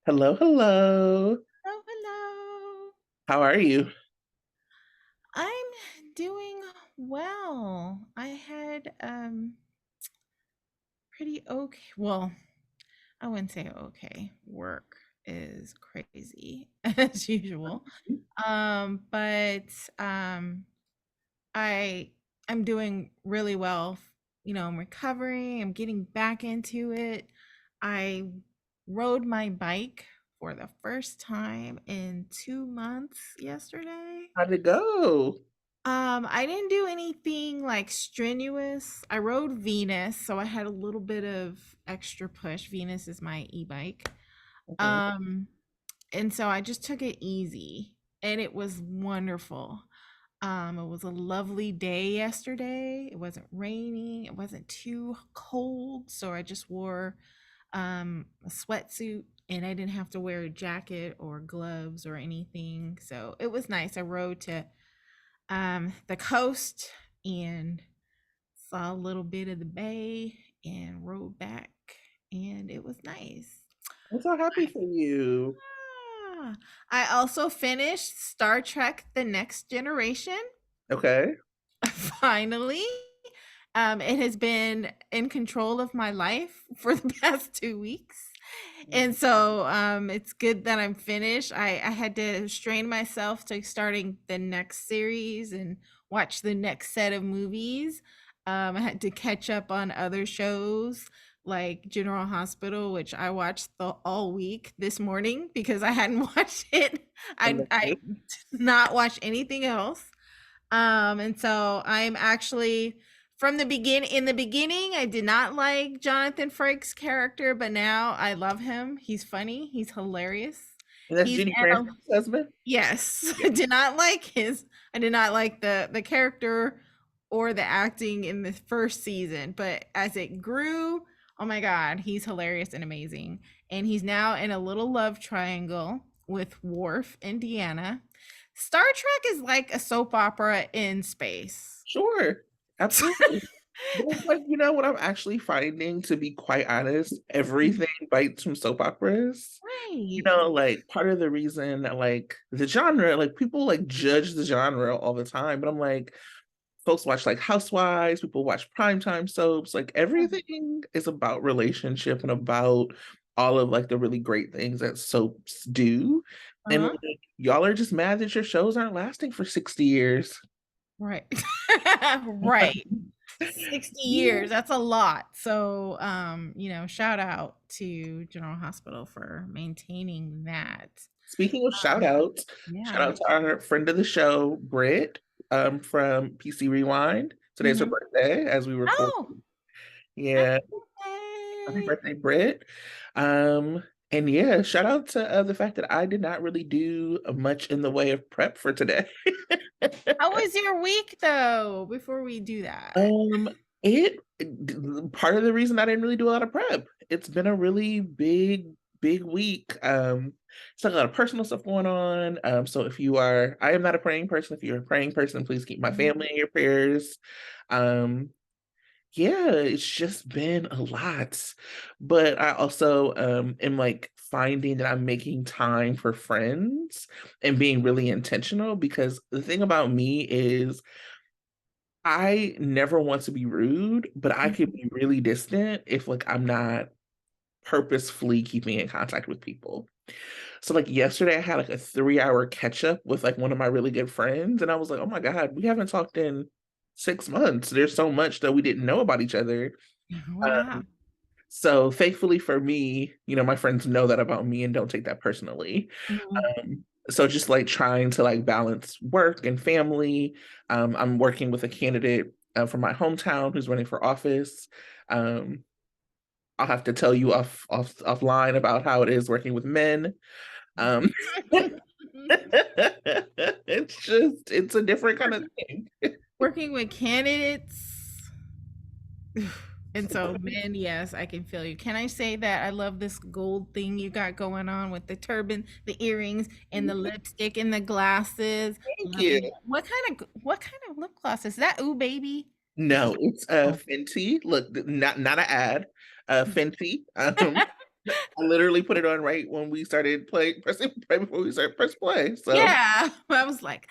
Hello, hello. Oh, hello. How are you? I'm doing well. I had pretty okay. Well, I wouldn't say okay. Work is crazy as usual. But I I'm doing really well. I'm recovering. I'm getting back into it. I rode my bike for the first time in 2 months yesterday. How'd it go? I didn't do anything like strenuous. I rode Venus, so I had a little bit of extra push. Venus is my e-bike. Okay. Um, and so I just took it easy, and it was wonderful. It was a lovely day yesterday. It wasn't raining, it wasn't too cold, so I just wore a sweatsuit and I didn't have to wear a jacket or gloves or anything. So it was nice. I rode to the coast and saw a little bit of the bay and rode back, and it was nice. I'm so happy for you. Ah, I also finished Star Trek The Next Generation. Okay. Finally. It has been in control of my life for the past 2 weeks. And so it's good that I'm finished. I had to strain myself to starting the next series and watch the next set of movies. I had to catch up on other shows like General Hospital, which I watched all week this morning because I hadn't watched it. I Okay. did not watch anything else. And so I'm actually from the beginning, I did not like Jonathan Frakes' character, but now I love him. He's funny, he's hilarious. And that's He's Jenny Anna. Cranston's husband? Yes. Yeah. I did not like the character or the acting in the first season, but as it grew, oh my god, he's hilarious and amazing. And he's now in a little love triangle with Worf and Deanna. Star Trek is like a soap opera in space. Sure. Absolutely. But it's like, you know what I'm actually finding, to be quite honest, everything bites from soap operas. You Right. know, like part of the reason that like the genre, like people like judge the genre all the time, but I'm like, folks watch like Housewives, people watch primetime soaps, like everything is about relationship and about all of like the really great things that soaps do. And Uh-huh. like, y'all are just mad that your shows aren't lasting for 60 years. Right. Right. 60 years. That's a lot. So, shout out to General Hospital for maintaining that. Speaking of shout Um, outs, shout yeah. out to our friend of the show, Britt, from PC Rewind. Today's her Mhm. birthday as we record. Oh, happy Yeah, happy birthday. birthday, Britt. Um, and yeah, shout out to the fact that I did not really do much in the way of prep for today. How was your week though, before we do that? Um, it part of the reason I didn't really do a lot of prep. It's been a really big week. It's like a lot of personal stuff going on. So if you are, I am not a praying person. If you're a praying person, please keep my Mhm. family in your prayers. Um, yeah, it's just been a lot. But I also am like finding that I'm making time for friends and being really intentional, because the thing about me is I never want to be rude, but I could Mhm. be really distant if like I'm not purposefully keeping in contact with people. So like yesterday I had like a 3 hour catch up with like one of my really good friends, and I was like, oh my God, we haven't talked in 6 months. There's so much that we didn't know about each other. Wow. So thankfully for me, you know, my friends know that about me and don't take that personally. Mhm. So just like trying to like balance work and family. I'm working with a candidate from my hometown who's running for office. Um, I'll have to tell you offline about how it is working with men. Um, it's a different kind of Working thing. working with candidates. And so, man, yes, I can feel you. Can I say that I love this gold thing you got going on with the turban, the earrings, and the lipstick and the glasses? Thank you. Loving it. What kind of lip gloss is that? Ooh, baby. Is No, it? it's Oh. Fenty. Look, not an ad. Fenty. I literally put it on right when we started playing, pressing right before we started press play. So Yeah, I was like,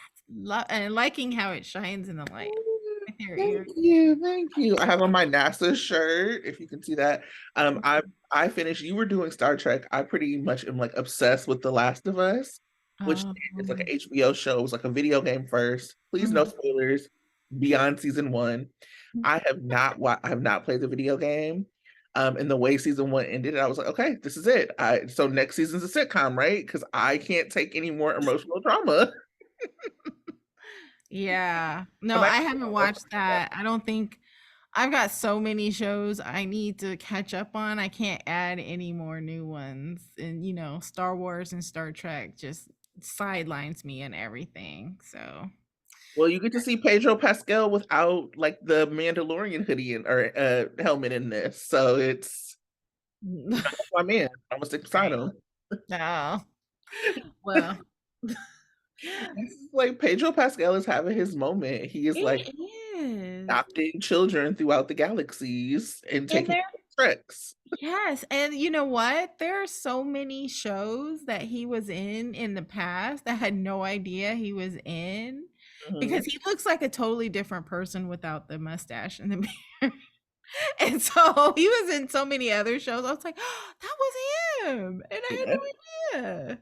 and liking how it shines in the light with your thank ear. you, thank you. I have on my NASA shirt, if you can see that. I Mhm. I finished. You were doing Star Trek. I pretty much am like obsessed with The Last of Us, which is like an Oh. HBO show. It was like a video game first. Please no Mhm. spoilers. Beyond season one, Mhm. I have not played the video game. And the way season one ended, I was like, okay, this is it. So next season's a sitcom, right? Because I can't take any more emotional trauma. Yeah. No, I'm I actually haven't watched that. I don't think I've got so many shows I need to catch up on. I can't add any more new ones. And Star Wars and Star Trek just sidelines me and everything. So, Well, you get to see Pedro Pascal without like the Mandalorian hoodie or helmet in this, so it's that's my man. I'm gonna stick beside right. him. No. Well, This is like Pedro Pascal is having his moment. He is like it is. adopting children throughout the galaxies and And taking there treks. Yes, and you know what? There are so many shows that he was in the past that I had no idea he was in because Mhm. he looks like a totally different person without the mustache and the beard. And so he was in so many other shows. I was like, oh, that was him. And I Yeah. had no idea.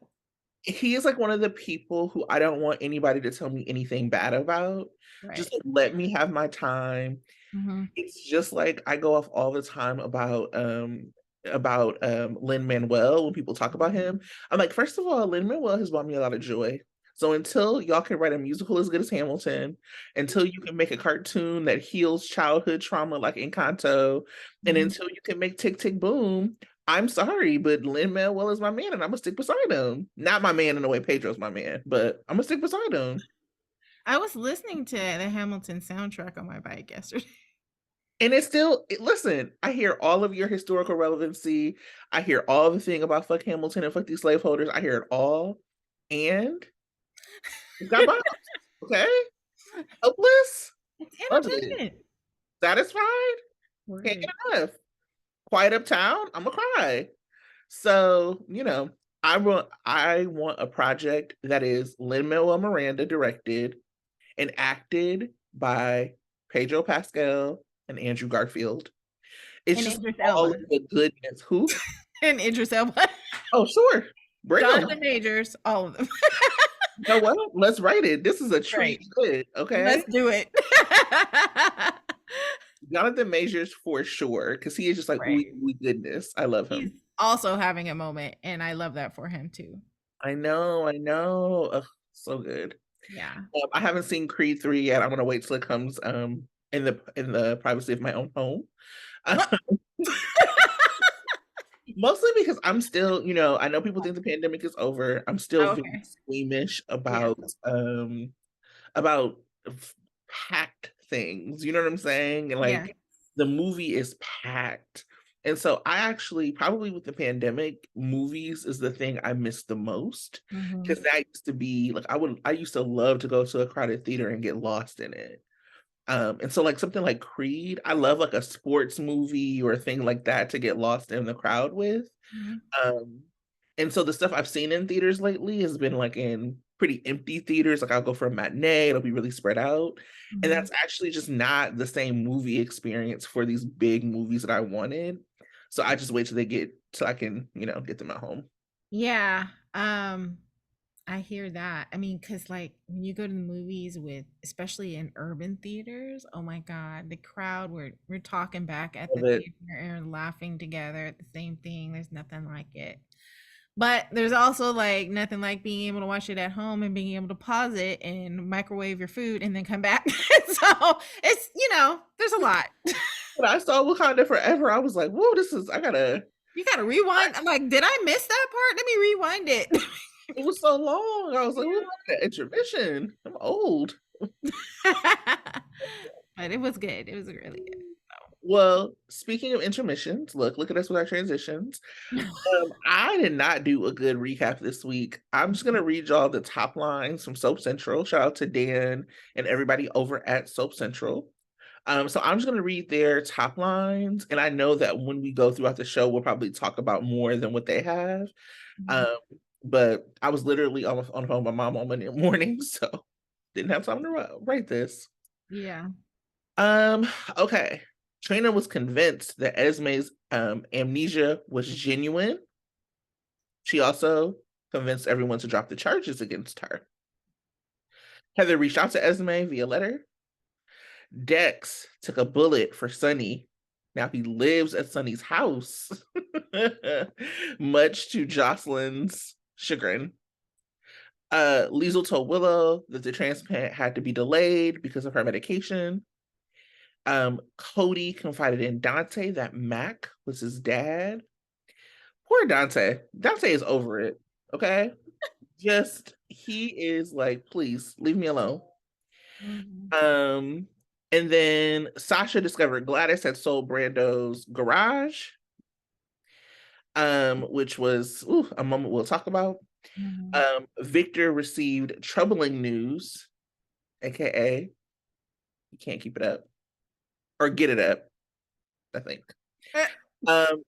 He is like one of the people who I don't want anybody to tell me anything bad about. Just Right. like, let me have my time. Hmm. It's just like I go off all the time about Lin-Manuel when people talk about him. I'm like, first of all, Lin-Manuel has brought me a lot of joy. So until y'all can write a musical as good as Hamilton, until you can make a cartoon that heals childhood trauma like Encanto, and Hmm. until you can make Tick Tick Boom, I'm sorry, but Lin-Manuel is my man and I'm gonna stick beside him. Not my man in the way Pedro's my man, but I'm gonna stick beside him. I was listening to the Hamilton soundtrack on my bike yesterday. And it's still, listen, I hear all of your historical relevancy. I hear all the thing about fuck Hamilton and fuck these slaveholders. I hear it all. And it's got bombs, okay? Hopeless, It's love it. entertainment. Satisfied, can't Word. get enough. Quiet Uptown, I'm gonna cry. So, I want a project that is Lin-Manuel Miranda directed and acted by Pedro Pascal and Andrew Garfield. It's And just Idris all of Elba. the goodness. Who? And Idris Elba. Oh, sure. Bring them. Jonathan Majors, all of them. You know what? Let's write it. This is a treat Right. good, okay? Let's do it. Jonathan Majors for sure, because he is just like ooey Right. gooey goodness. I love He's him. also having a moment, and I love that for him too. I know, I know. Ugh, so good. Yeah. I haven't seen Creed 3 yet. I'm gonna wait till it comes in the privacy of my own home. Oh, Mostly because I'm still, I know people think the pandemic is over. I'm still very okay. squeamish Yeah. about packed things. You know what I'm saying? And Yeah. like the movie is packed. And so I actually probably with the pandemic, movies is the thing I miss the most. Mhm. Because that used to be like I used to love to go to a crowded theater and get lost in it. And so like something like Creed, I love like a sports movie or a thing like that to get lost in the crowd with. Mhm. Um, and so the stuff I've seen in theaters lately has been like in pretty empty theaters. Like I'll go for a matinee, it'll be really spread out. And Mhm. that's actually just not the same movie experience for these big movies that I wanted. So I just wait till they get till I can, get them at home. Yeah. I hear that. I mean, because like when you go to the movies with, especially in urban theaters, oh my God, the crowd, we're talking back at the Love it. theater and laughing together at the same thing. There's nothing like it. But there's also like nothing like being able to watch it at home and being able to pause it and microwave your food and then come back. So it's, there's a lot. When I saw Wakanda Forever, I was like, whoa, I gotta, You gotta rewind. I'm like, did I miss that part? Let me rewind it. it was so long. I was like, what, intermission? I'm old. But it was good. It was really good. Well, speaking of intermissions, look at us with our transitions. I did not do a good recap this week. I'm just gonna read y'all the top lines from Soap Central. Shout out to Dan and everybody over at Soap Central. So I'm just going to read their top lines, and I know that when we go throughout the show, we'll probably talk about more than what they have. Mhm. Um, but I was literally on the phone with my mom on Monday morning, so didn't have time to write this. Yeah. Um, okay. Trina was convinced that Esme's amnesia was genuine. She also convinced everyone to drop the charges against her. Heather reached out to Esme via letter. Dex took a bullet for Sonny. Now he lives at Sonny's house, much to Jocelyn's chagrin. Liesl told Willow that the transplant had to be delayed because of her medication. Cody confided in Dante that Mac was his dad. Poor Dante. Dante is over it. Okay. Just he is like, please leave me alone. Mhm. Um, and then Sasha discovered Gladys had sold Brando's garage, which was a moment we'll talk about. Mhm. Victor received troubling news, aka he can't keep it up or get it up, I think. Eh. Um,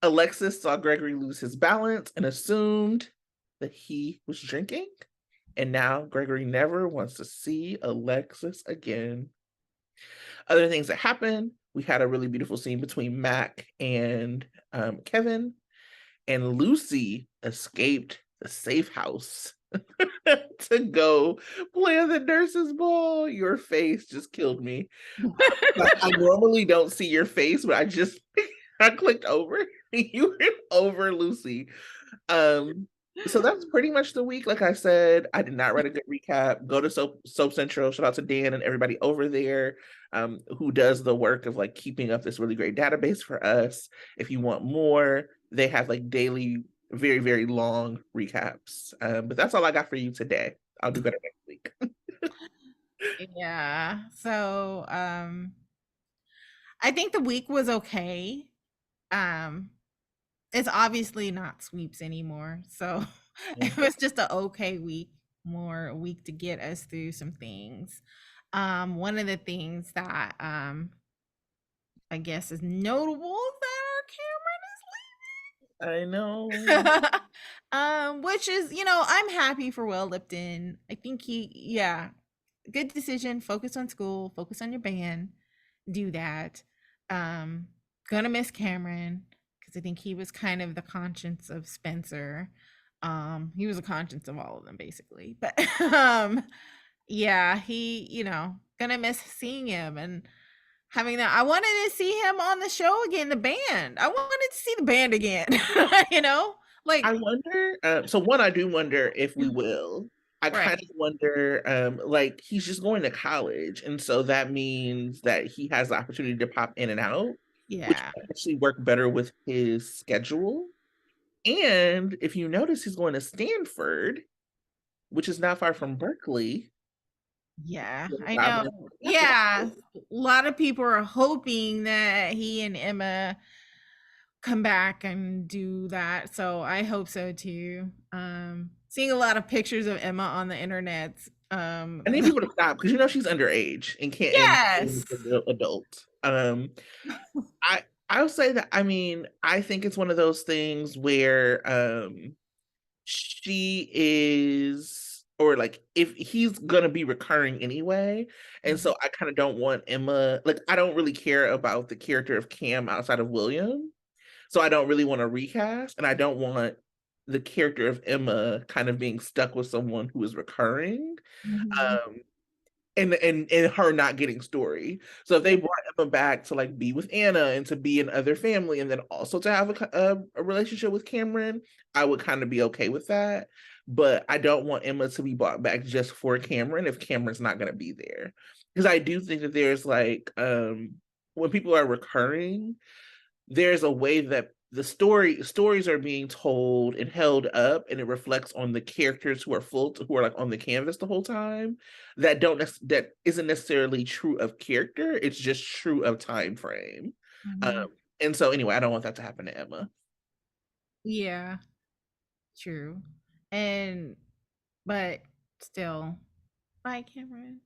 Alexis saw Gregory lose his balance and assumed that he was drinking. And now Gregory never wants to see Alexis again. Other things that happened, we had a really beautiful scene between Mac and Kevin, and Lucy escaped the safe house to go play at the nurse's ball. Your face just killed me. Like, I normally don't see your face, but I just I clicked over. You were over Lucy. Um, so that's pretty much the week. Like I said, I did not write a good recap. Go to Soap Central. Shout out to Dan and everybody over there, who does the work of like keeping up this really great database for us. If you want more, they have like daily, very, very long recaps. But that's all I got for you today. I'll do better next week. Yeah. So, I think the week was okay. Um, it's obviously not sweeps anymore. So it was just a okay week, more a week to get us through some things. One of the things that I guess is notable that I our know. camera which is, I'm happy for Will Lipton. I think yeah, good decision. Focus on school, focus on your band, do that. Um, gonna miss Cameron because I think he was kind of the conscience of Spencer. He was a conscience of all of them basically. But yeah, he, gonna miss seeing him and having that. I wanted to see him on the show again, the band. I wanted to see the band again. you know? I Like wonder. So one, I do wonder if we will. I kind right. of wonder, like he's just going to college, and so that means that he has the opportunity to pop in and out, which Yeah. might actually work better with his schedule. And if you notice, he's going to Stanford, which is not far from Berkeley. Yeah, Get a I job know. in Yeah, a lot of people are hoping that he and Emma come back and do that. So I hope so too. Seeing a lot of pictures of Emma on the internet. I need people to stop because you know she's underage and can't Yes. and adult. I'll say that I think it's one of those things where she is, or like if he's gonna be recurring anyway, and Mhm, so I kind of don't want Emma, like I don't really care about the character of Cam outside of William, so I don't really want to recast, and I don't want the character of Emma kind of being stuck with someone who is recurring. mhm, Um, and her not getting story. So if they yeah, brought Emma back to like be with Anna and to be in other family and then also to have a relationship with Cameron, I would kind of be okay with that. But I don't want Emma to be brought back just for Cameron if Cameron's not going to be there. Because I do think that there's like when people are recurring, there's a way that the stories are being told and held up, and it reflects on the characters who are like on the canvas the whole time, that isn't necessarily true of character, it's just true of time frame. um mhm. and so anyway, I don't want that to happen to Emma. Yeah, true. And but still, bye, Cameron.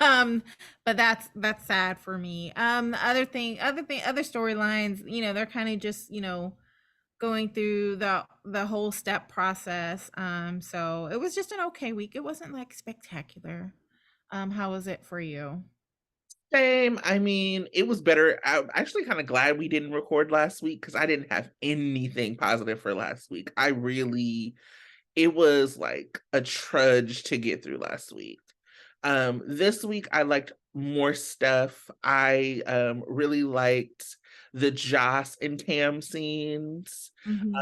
um, but that's sad for me. The other storylines, they're kind of just, going through the whole step process. So it was just an okay week. It wasn't like spectacular. How was it for you? Same. I mean, it was better. I'm actually kind of glad we didn't record last week because I didn't have anything positive for last week. It was like a trudge to get through last week. This week I liked more stuff. I really liked the Joss and Tam scenes. Hmm.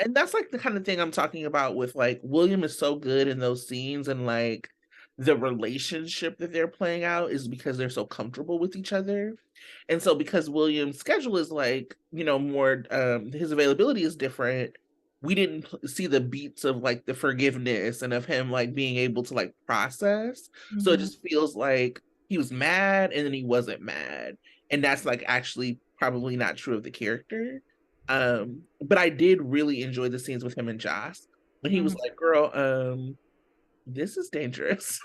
And that's like the kind of thing I'm talking about with like William is so good in those scenes and like the relationship that they're playing out is because they're so comfortable with each other. And so because William's schedule is like, more his availability is different, we didn't see the beats of like the forgiveness and of him like being able to like process. So it Hmm. just feels like he was mad and then he wasn't mad. And that's like actually probably not true of the character. But I did really enjoy the scenes with him and Joss when he was Hmm. like, girl, this is dangerous.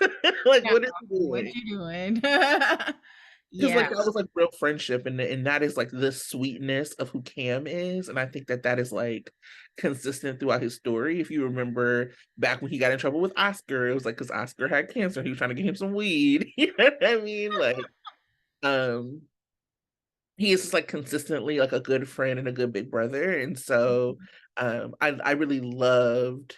Like, Yeah, what is he what doing? you doing? Because Yeah. like that was like real friendship, and that is like the sweetness of who Cam is, and I think that that is like consistent throughout his story. If you remember back when he got in trouble with Oscar, it was like because Oscar had cancer, he was trying to get him some weed. You know what I mean? Like, um, he is just like consistently like a good friend and a good big brother, and so I really loved.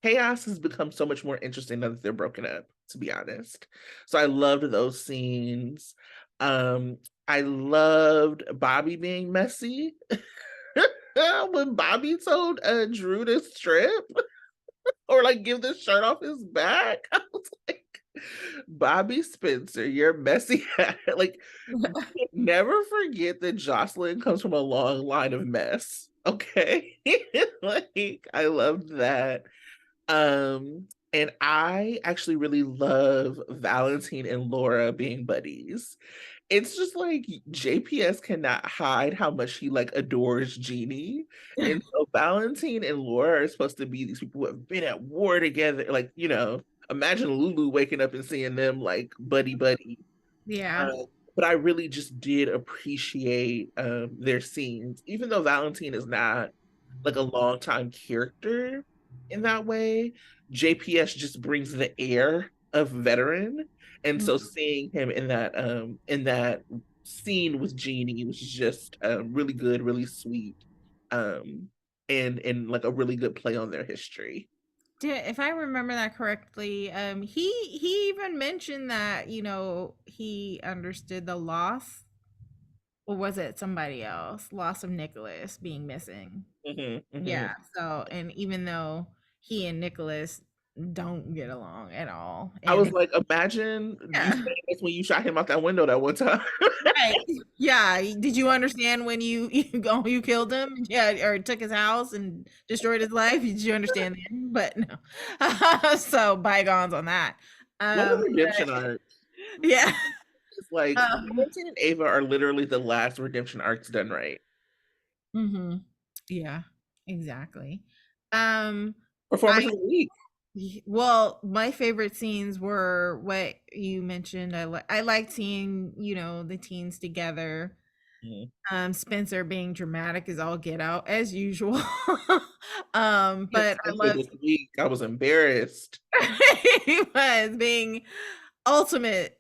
Chaos has become so much more interesting now that they're broken up, to be honest. So I loved those scenes. Um, I loved Bobby being messy. When Bobby told Drew to strip or like give the shirt off his back, I was like, Bobby Spencer, you're messy. Like, never forget that Jocelyn comes from a long line of mess. Okay. Like, I loved that. And I actually really love Valentine and Laura being buddies. It's just like JPS cannot hide how much he like adores Jeannie. And so Valentine and Laura are supposed to be these people who have been at war together. Like, imagine Lulu waking up and seeing them like buddy buddy. Yeah. Uh, but I really just did appreciate their scenes, even though Valentine is not like a long time character in that way. JPS just brings the air of veteran, and so seeing him in that scene with Jeannie was just really good, really sweet, and like a really good play on their history. If I remember that correctly, he even mentioned that, he understood the loss, or was it somebody else? Loss of Nicholas being missing. Hmm, hmm. Yeah. So, and even though he and Nicholas don't get along at all, I and was like, imagine you yeah, saying this when you shot him out that window that one time. right, yeah. Did you understand when you killed him? Yeah, or took his house and destroyed his life? Did you understand then? But no. So bygones on that. What a Um, redemption arc. yeah. It's like Um, Valentine and Ava are literally the last redemption arcs done right. mhm. Yeah, exactly. Um, I Performance of the week. well, my favorite scenes were what you mentioned. I liked seeing, the teens together. Mhm. Spencer being dramatic as all get out as usual. Yes, But I Spencer loved this week. I was embarrassed. he was being ultimate,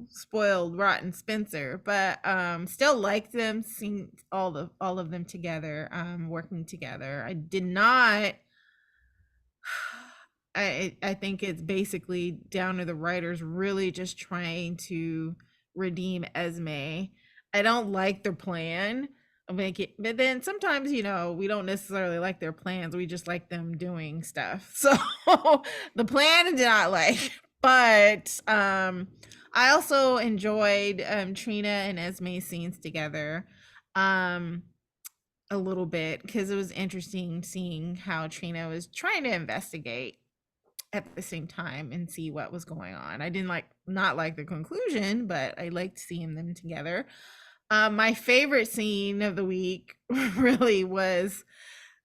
spoiled, rotten Spencer. But still liked them seeing all of them together, working together. I did not I think it's basically down to the writers really just trying to redeem Esme. I don't like their plan of make it, but then sometimes we don't necessarily like their plans. We just like them doing stuff. So the plan I did not like, but I also enjoyed Trina and Esme scenes together. Um, a little bit because it was interesting seeing how Trina was trying to investigate at the same time and see what was going on. I didn't not like the conclusion, but I liked seeing them together. My favorite scene of the week really was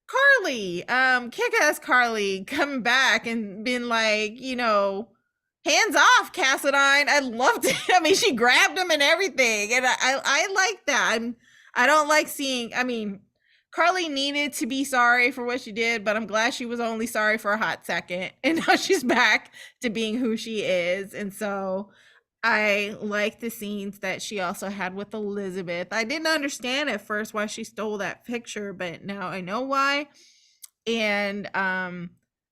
Carly, kick-ass Carly coming back and been like, hands off, Cassadine. I loved it. I mean, she grabbed him and everything, and I like that. I don't like seeing. I mean, Carly needed to be sorry for what she did, but I'm glad she was only sorry for a hot second, and now she's back to being who she is. And so I like the scenes that she also had with Elizabeth. I didn't understand at first why she stole that picture, but now I know why. And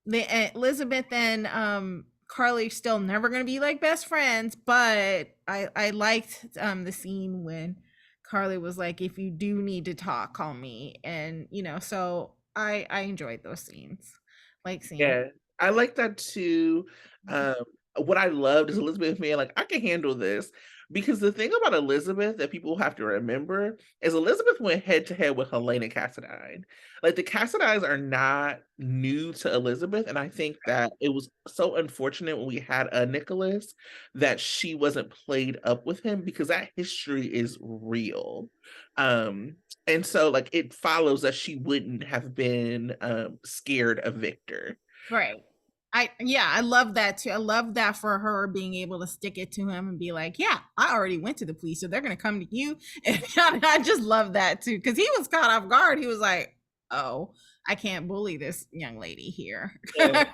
the Elizabeth and Carly still never gonna be like best friends, but I liked the scene when Carly was like, "If you do need to talk, call me," and so I enjoyed those scenes, like seeing. Yeah, I like that too. Um, what I loved is Elizabeth being like, I can handle this. Because the thing about Elizabeth that people have to remember is Elizabeth went head to head with Helena Cassadine. Like the Cassadines are not new to Elizabeth, and I think that it was so unfortunate when we had a Nicholas that she wasn't played up with him because that history is real. Um, and so like it follows that she wouldn't have been scared of Victor. Right. I love that too. I love that for her being able to stick it to him and be like, "Yeah, I already went to the police, so they're gonna come to you." And I just love that too because he was caught off guard. He was like, "Oh, I can't bully this young lady here," Yeah.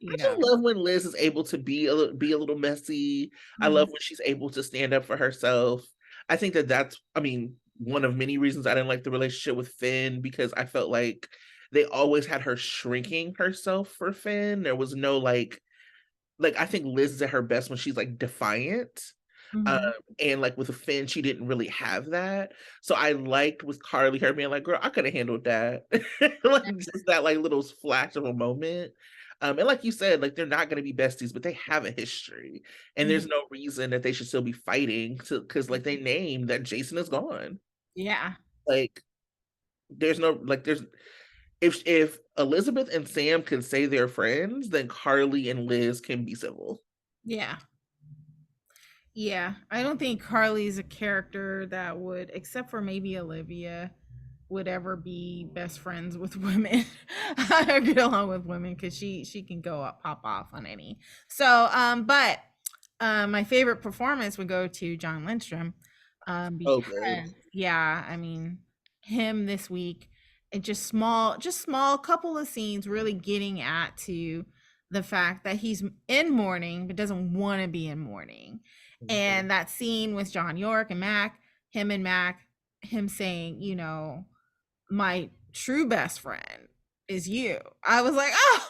you I just know. love when Liz is able to be a little messy. I love Mhm, when she's able to stand up for herself. I think that that's, I mean, one of many reasons I didn't like the relationship with Finn because I felt like they always had her shrinking herself for Finn. There was no like I think Liz is at her best when she's like defiant. Um, mhm, and like with Finn, she didn't really have that. So I liked with Carly her being like, girl, I could have handled that. Like just that like little flash of a moment. And like you said, like they're not gonna be besties, but they have a history. And mhm. there's no reason that they should still be fighting to because like they named that Jason is gone. Yeah, Like there's no like there's if Elizabeth and Sam can say they're friends, then Carly and Liz can be civil. yeah. Yeah, I don't think Carly's a character that would, except for maybe Olivia, would ever be best friends with women. I get along with women because she can go up, pop off on any. So, but my favorite performance would go to John Lindstrom, Oh good. because yeah, I mean him this week, and just small couple of scenes really getting at to the fact that he's in mourning but doesn't want to be in mourning. Mhm. And that scene with John York and Mac, him and Mac, him saying, my true best friend is you. I was like, oh,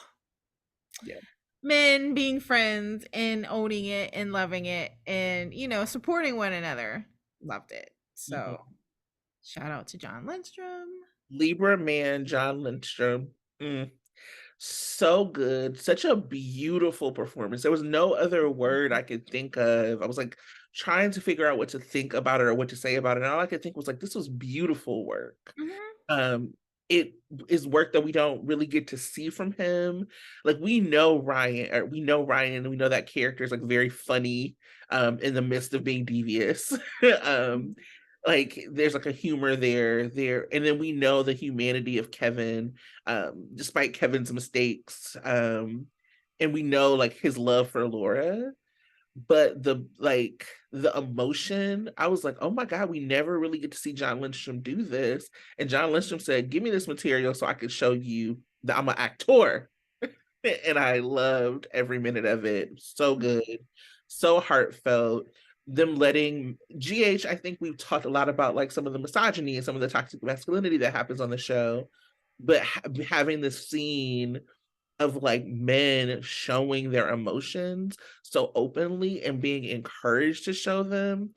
Yeah. men being friends and owning it and loving it and, supporting one another. Loved it. Mhm. So shout out to John Lindstrom. Libra man, John Lindstrom. Mm, so good. Such a beautiful performance. There was no other word I could think of. I was like trying to figure out what to think about it or what to say about it. And all I could think was like, this was beautiful work. Mhm, Um, it is work that we don't really get to see from him. Like we know Ryan, and we know that character is like very funny in the midst of being devious. um like there's like a humor there, and then we know the humanity of Kevin, despite Kevin's mistakes. And we know like his love for Laura, but the emotion, I was like, oh my God, we never really get to see John Lindstrom do this. And John Lindstrom said, give me this material so I can show you that I'm an actor. And I loved every minute of it. So good, so heartfelt. Them letting GH, I think we've talked a lot about like some of the misogyny and some of the toxic masculinity that happens on the show, but having this scene of like men showing their emotions so openly and being encouraged to show them.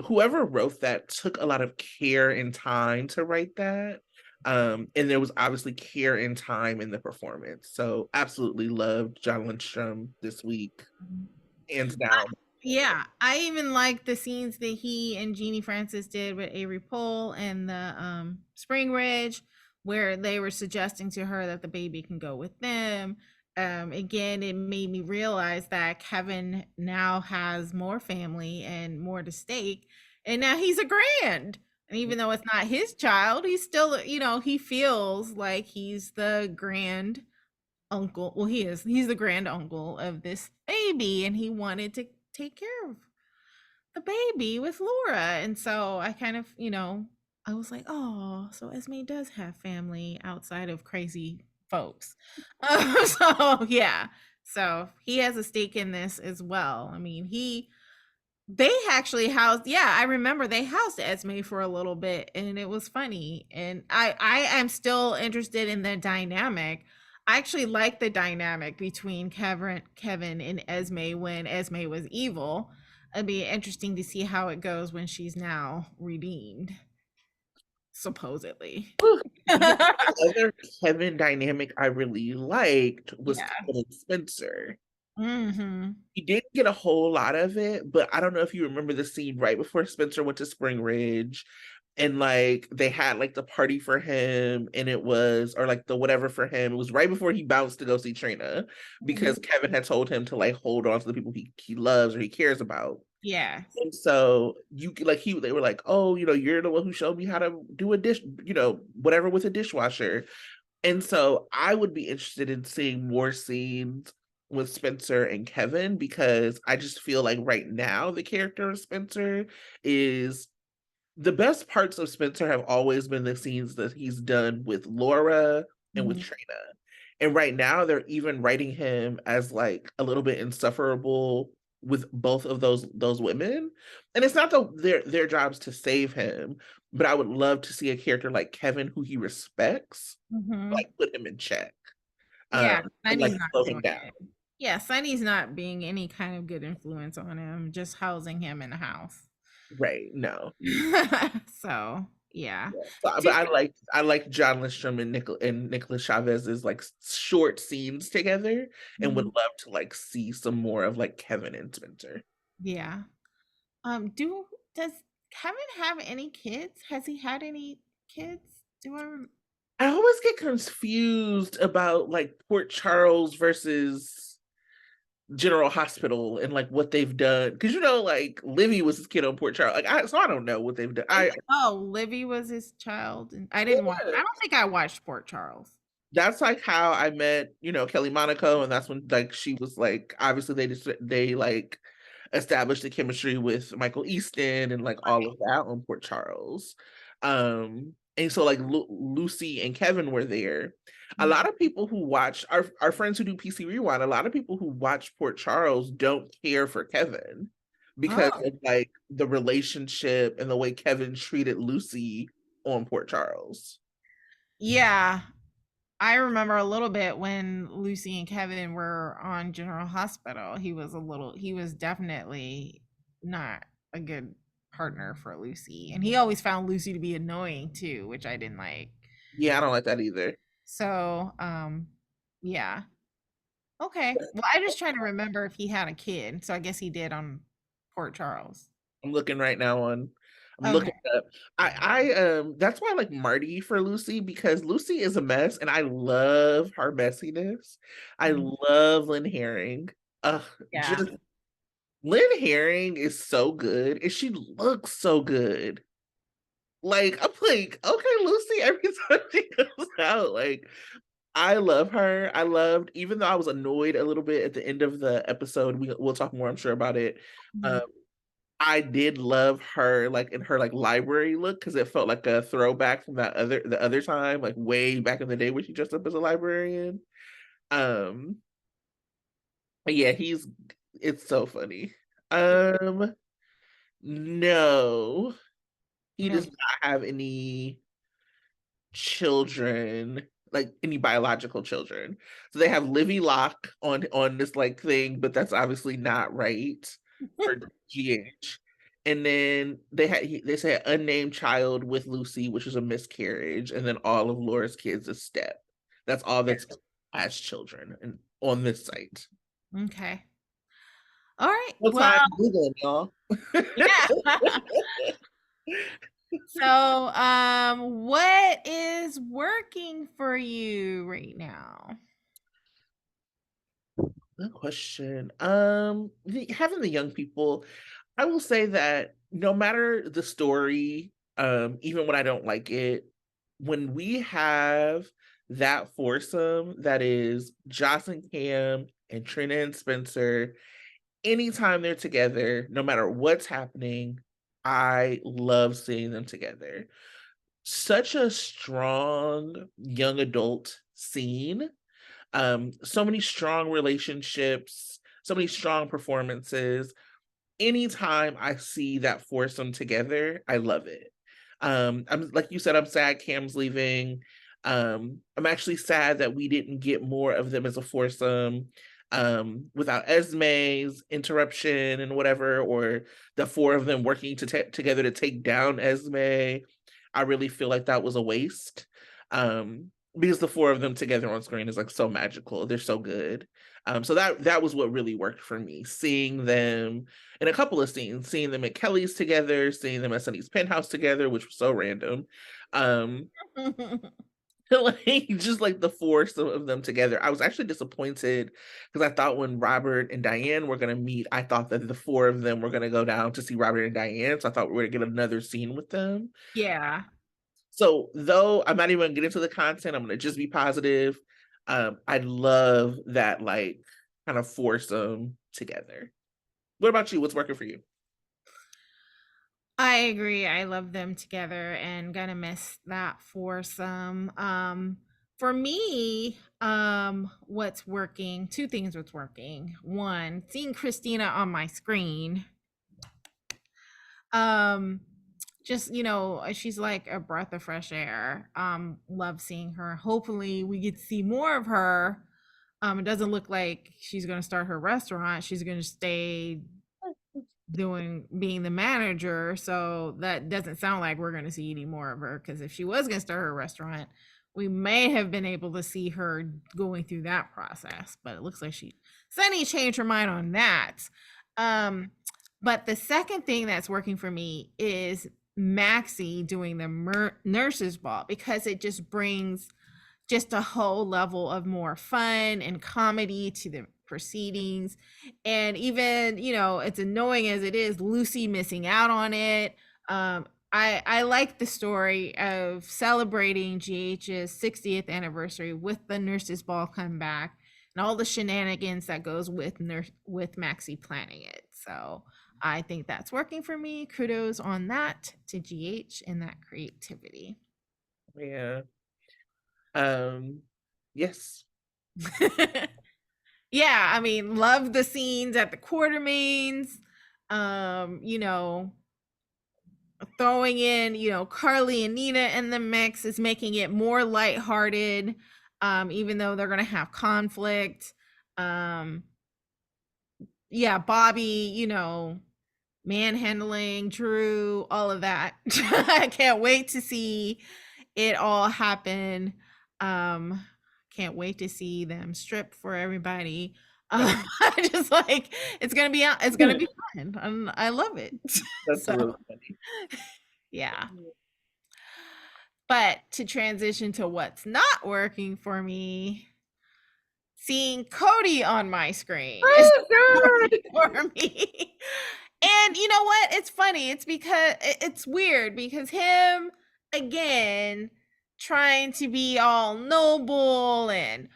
Whoever wrote that took a lot of care and time to write that. And there was obviously care and time in the performance. So absolutely loved John Lindstrom this week, mhm. hands down. Yeah, I even like the scenes that he and Jeannie Francis did with Avery Pohl and the Spring Ridge, where they were suggesting to her that the baby can go with them. Again, it made me realize that Kevin now has more family and more to stake, and now he's a grand. And even though it's not his child, he's still, he feels like he's the grand uncle. Well, he's the grand uncle of this baby, and he wanted to take care of the baby with Laura. And so I kind of, I was like, oh, so Esme does have family outside of crazy folks. So yeah, so he has a stake in this as well. I mean, they actually housed, yeah, I remember they housed Esme for a little bit, and it was funny. And I am still interested in the dynamic. I actually like the dynamic between Kevin and Esme when Esme was evil. It'd be interesting to see how it goes when she's now redeemed, supposedly. Whew. The other Kevin dynamic I really liked was Yeah. Kevin and Spencer. Mm-hmm. He didn't get a whole lot of it, but I don't know if you remember the scene right before Spencer went to Spring Ridge and like they had like the party for him and it was or like the whatever for him. It was right before he bounced to go see Trina because Kevin had told him to like hold on to the people he loves or he cares about. Yes. And so you like they were like, oh, you're the one who showed me how to do a dish, whatever with a dishwasher. And so I would be interested in seeing more scenes with Spencer and Kevin because I just feel like right now the character of Spencer is the best parts of Spencer have always been the scenes that he's done with Laura and with Mhm. Trina. And right now they're even writing him as like a little bit insufferable with both of those women. And it's not their jobs to save him, but I would love to see a character like Kevin who he respects, Mhm. like put him in check, Yeah, and like Sonny's not slow him doing down. it. Yeah, Sonny's not being any kind of good influence on him, just housing him in the house. Right. No. So, yeah. Yeah. So, but Did I like John Lindstrom and Nicholas Chavez's like short scenes together, and would Mhm. love to like see some more of like Kevin and Spencer. Yeah. Does Kevin have any kids? Has he had any kids? Do I I always get confused about like Port Charles versus General Hospital and like what they've done because like Livy was his kid on Port Charles. So I don't know what they've done. Livy was his child, and I didn't watch. I Yeah. don't think I watched Port Charles. That's like how I met, Kelly Monaco, and that's when like she was like obviously they like established the chemistry with Michael Easton and like all of that on Port Charles. And so like Lucy and Kevin were there. A Mhm. lot of people who watch our friends who do PC Rewind, a lot of people who watch Port Charles don't care for Kevin because Oh, of like the relationship and the way Kevin treated Lucy on Port Charles. yeah. I remember a little bit when Lucy and Kevin were on General Hospital. He was definitely not a good partner for Lucy. And he always found Lucy to be annoying too, which I didn't like. Yeah, I don't like that either. So, yeah. Okay. Well, I just trying to remember if he had a kid. So I guess he did on Port Charles. I'm looking right now on. I'm Okay. looking up. That's why I like Marty for Lucy because Lucy is a mess and I love her messiness. I Mm, love Lynn Herring. yeah. Just Lynn Herring is so good and she looks so good. Like I'm like, okay, Lucy, every time she comes out, like I love her. I loved, even though I was annoyed a little bit at the end of the episode, we'll talk more, I'm sure, about it. Mhm. Um, I did love her like in her like library look because it felt like a throwback from the other time, like way back in the day when she dressed up as a librarian. Um, but yeah, it's so funny. Um, no, he No. does not have any children, like any biological children. So they have Livy Locke on this like thing, but that's obviously not right for GH. And then they say unnamed child with Lucy, which is a miscarriage, and then all of Laura's kids is step. That's all that's as children and on this site. Okay. All right. No Well, time Googling, y'all. yeah. So, what is working for you right now? Good question. Having the young people, I will say that no matter the story, even when I don't like it, when we have that foursome that is Joss and Cam and Trina and Spencer, anytime they're together, no matter what's happening, I love seeing them together. Such a strong young adult scene. So many strong relationships, so many strong performances. Anytime I see that foursome together, I love it. I'm like you said, I'm sad Cam's leaving. I'm actually sad that we didn't get more of them as a foursome without Esme's interruption and whatever, or the four of them working together to take down Esme. I really feel like that was a waste. Because the four of them together on screen is like so magical. They're so good. So that was what really worked for me. Seeing them in a couple of scenes, seeing them at Kelly's together, seeing them at Sunny's penthouse together, which was so random. Um, like just like the force of them together. I was actually disappointed because I thought when Robert and Diane were gonna meet, I thought that the four of them were gonna go down to see Robert and Diane. So I thought we were gonna get another scene with them. Yeah. So though I'm not even gonna get into the content, I'm gonna just be positive. I love that like kind of foursome together. What about you? What's working for you? I agree. I love them together and gonna miss that foursome. For me, what's working, two things what's working. One, seeing Christina on my screen. Um, just, she's like a breath of fresh air. Love seeing her. Hopefully we get to see more of her. It doesn't look like she's gonna start her restaurant. She's gonna stay being the manager, so that doesn't sound like we're going to see any more of her, because if she was going to start her restaurant, we may have been able to see her going through that process, but it looks like Sunny changed her mind on that. But the second thing that's working for me is Maxie doing the nurses ball, because it just brings just a whole level of more fun and comedy to the proceedings. And even, it's annoying as it is, Lucy missing out on it. I like the story of celebrating GH's 60th anniversary with the nurses ball comeback and all the shenanigans that goes with Maxie planning it. So I think that's working for me. Kudos on that to GH and that creativity. Yeah. Um, yes. Yeah, I mean, love the scenes at the Quartermains. You know, throwing in, Carly and Nina in the mix is making it more lighthearted, even though they're gonna have conflict. Um, yeah, Bobby, manhandling Drew, all of that. I can't wait to see it all happen. Can't wait to see them strip for everybody. That's I just like it's gonna be fun. I love it. that's So really funny. yeah. But to transition to what's not working for me, seeing Cody on my screen is Oh working God. for me. And you know what? It's funny. It's because it's weird because him again trying to be all noble and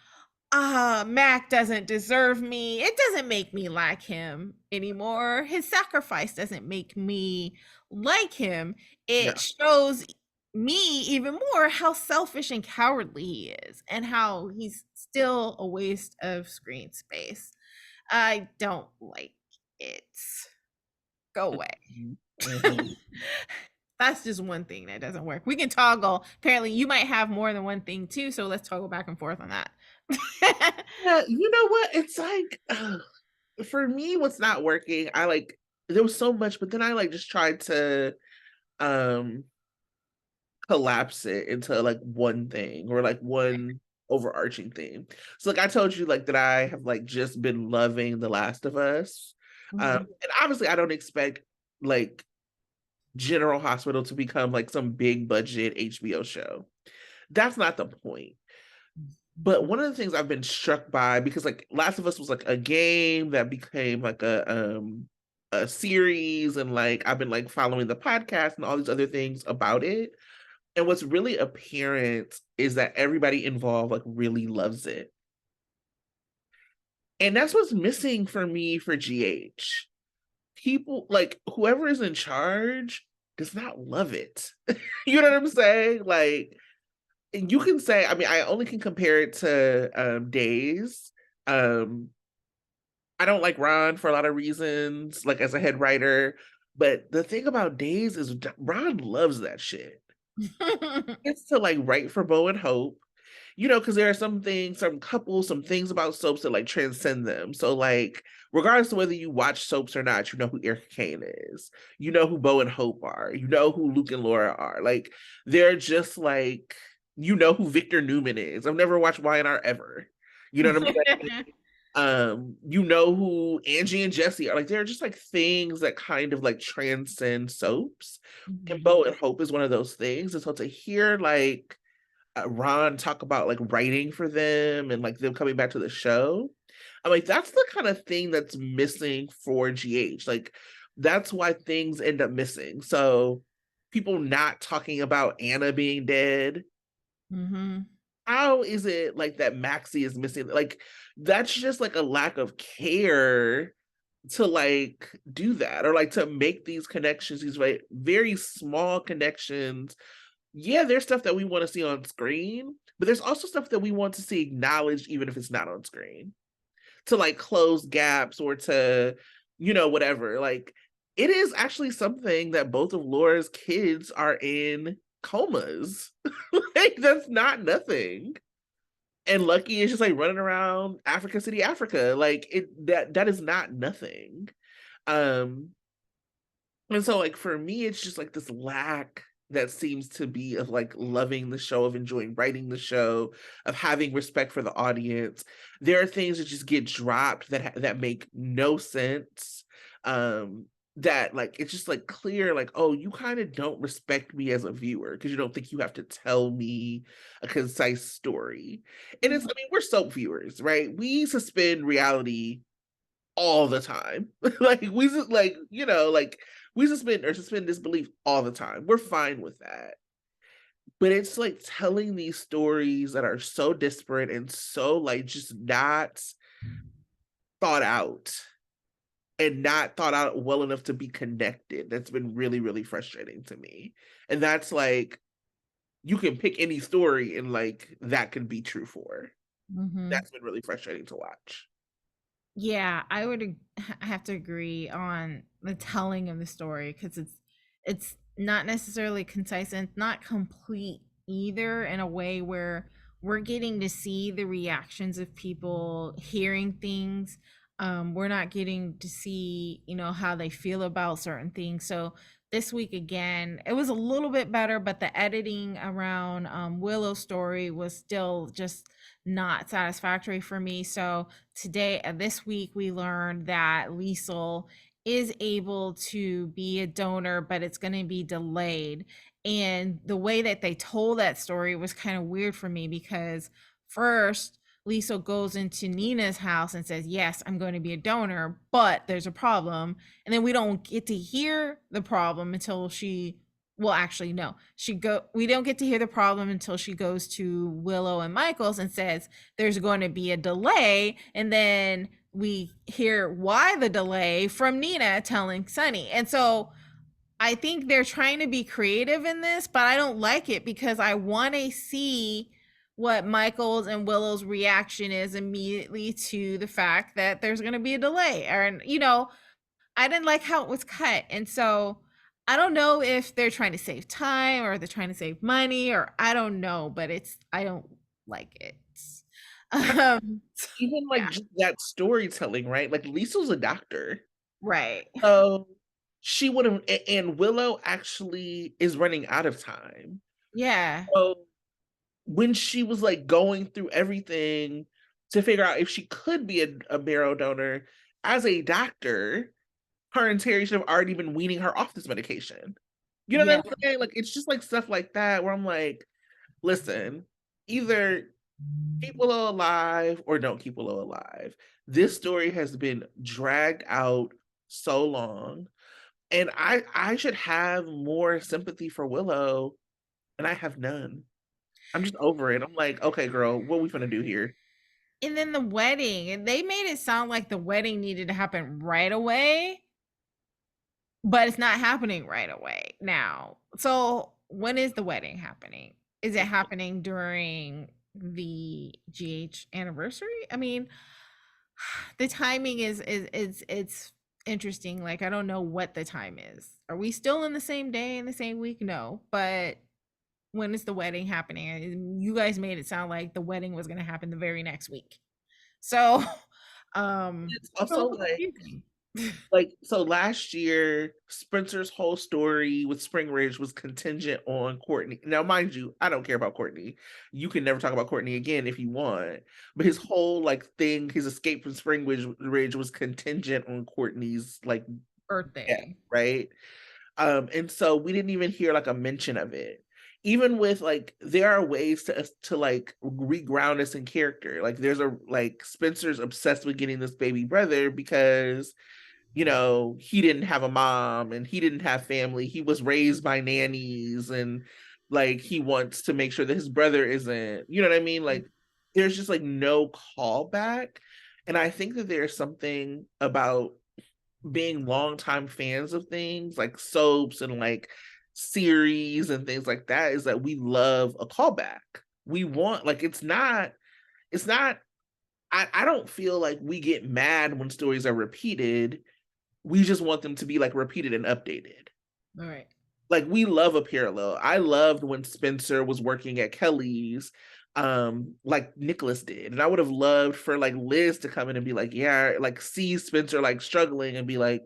Mac doesn't deserve me. It doesn't make me like him anymore. His sacrifice doesn't make me like him. It No. shows me even more how selfish and cowardly he is and how he's still a waste of screen space. I don't like it. Go away. Mhm. That's just one thing that doesn't work. We can toggle. Apparently, you might have more than one thing too, so let's toggle back and forth on that. Yeah, you know what? It's like for me, what's not working, I like there was so much, but then I like just tried to um collapse it into like one thing or like one overarching theme. So like I told you like that I have like just been loving The Last of Us. Mhm. And obviously I don't expect like General Hospital to become like some big budget HBO show. That's not the point. But one of the things I've been struck by, because like Last of Us was like a game that became like a series, and like I've been like following the podcast and all these other things about it. And what's really apparent is that everybody involved like really loves it. And that's what's missing for me for GH. People like whoever is in charge does not love it. You know what I'm saying? Like you can say, I mean, I only can compare it to Days. Um, I don't like Ron for a lot of reasons, like as a head writer. But the thing about Days is Ron loves that shit. It's to like write for Bo and Hope, you know, because there are some things, some couples, some things about soaps that like transcend them. So like, regardless of whether you watch soaps or not, you know who Erica Kane is, you know who Bo and Hope are, you know who Luke and Laura are. Like, they're just like, you know who Victor Newman is. I've never watched YNR ever. You know what I'm saying? You know who Angie and Jesse are. Like, they're just like things that kind of like transcend soaps. And Mhm. Bo and Hope is one of those things. And so to hear like Ron talk about like writing for them and like them coming back to the show. I'm like, that's the kind of thing that's missing for GH. Like, that's why things end up missing. So, people not talking about Anna being dead. Mhm. How is it like that Maxie is missing? Like, that's just like a lack of care to like do that or like to make these connections, these very small connections. Yeah, there's stuff that we want to see on screen, but there's also stuff that we want to see acknowledged, even if it's not on screen, to like close gaps or to, you know, whatever. Like, it is actually something that both of Laura's kids are in comas. Like, that's not nothing. And Lucky is just like running around Africa City, Africa. Like, that is not nothing. Um, and so, like, for me, it's just like this lack that seems to be of like loving the show, of enjoying writing the show, of having respect for the audience. There are things that just get dropped that make no sense. Um, that like it's just like clear, like, oh, you kind of don't respect me as a viewer because you don't think you have to tell me a concise story. And it's, I mean, we're soap viewers, right? We suspend reality all the time. Like we just like, you know, like we suspend disbelief all the time. We're fine with that. But it's like telling these stories that are so disparate and so like just not thought out and not thought out well enough to be connected. That's been really, really frustrating to me. And that's like you can pick any story and like that can be true for. Mhm. That's been really frustrating to watch. Yeah, I have to agree on the telling of the story because it's not necessarily concise and it's not complete either in a way where we're getting to see the reactions of people hearing things. We're not getting to see, you know, how they feel about certain things. So this week again, it was a little bit better, but the editing around Willow's story was still just not satisfactory for me. So today, this week, we learned that Liesel is able to be a donor, but it's going to be delayed. And the way that they told that story was kind of weird for me because first, Liesel goes into Nina's house and says, yes, I'm going to be a donor, but there's a problem. And then we don't get to hear the problem until she, well, actually, no, we don't get to hear the problem until she goes to Willow and Michael's and says, there's going to be a delay. And then we hear why the delay from Nina telling Sunny. And so I think they're trying to be creative in this, but I don't like it because I want to see what Michael's and Willow's reaction is immediately to the fact that there's going to be a delay. Or, you know, I didn't like how it was cut. And so I don't know if they're trying to save time or they're trying to save money or I don't know, but I don't like it. Um, Even like yeah, just that storytelling, right? Like Liesel's a doctor. right. So she would have, and Willow actually is running out of time. Yeah, So when she was like going through everything to figure out if she could be a marrow donor as a doctor, her and Terry should have already been weaning her off this medication. You know yeah. what I'm saying? Like it's just like stuff like that where I'm like, listen, either keep Willow alive or don't keep Willow alive. This story has been dragged out so long, and I should have more sympathy for Willow and I have none. I'm just over it. I'm like, okay, girl, what we finna do here? And then the wedding, and they made it sound like the wedding needed to happen right away, but it's not happening right away now. So, when is the wedding happening? Is it happening during the GH anniversary? I mean, the timing is it's interesting. Like I don't know what the time is. Are we still in the same day in the same week? No, but when is the wedding happening? You guys made it sound like the wedding was going to happen the very next week. So, It's it's a also little confusing. so last year, Spencer's whole story with Spring Ridge was contingent on Courtney. Now, mind you, I don't care about Courtney. You can never talk about Courtney again if you want. But his whole like thing, his escape from Ridge was contingent on Courtney's like death, Birthday. right? And so we didn't even hear like a mention of it. Even with like, there are ways to like reground us in character. Like, there's a like Spencer's obsessed with getting this baby brother because he didn't have a mom and he didn't have family. He was raised by nannies and like he wants to make sure that his brother isn't, you know what I mean? Like there's just like no callback. And I think that there's something about being longtime fans of things like soaps and like series and things like that is that we love a callback. We want like it's not I don't feel like we get mad when stories are repeated. We just want them to be like repeated and updated. All right. Like we love a parallel. I loved when Spencer was working at Kelly's, like Nicholas did. And I would have loved for like Liz to come in and be like, yeah, like see Spencer like struggling and be like,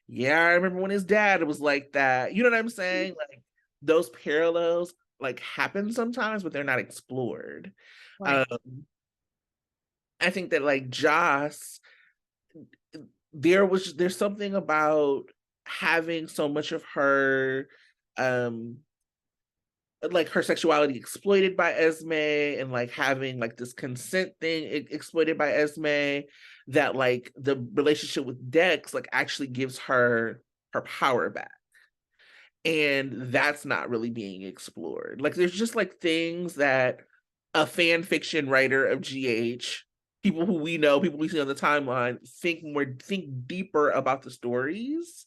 yeah, I remember when his dad was like that. You know what I'm saying? Like those parallels like happen sometimes, but they're not explored. Um, Right. I think that like Joss there's something about having so much of her um like her sexuality exploited by Esme and like having like this consent thing exploited by Esme that like the relationship with Dex like actually gives her power back, and that's not really being explored. Like there's just like things that a fan fiction writer of GH, people who we know, people we see on the timeline, think deeper about the stories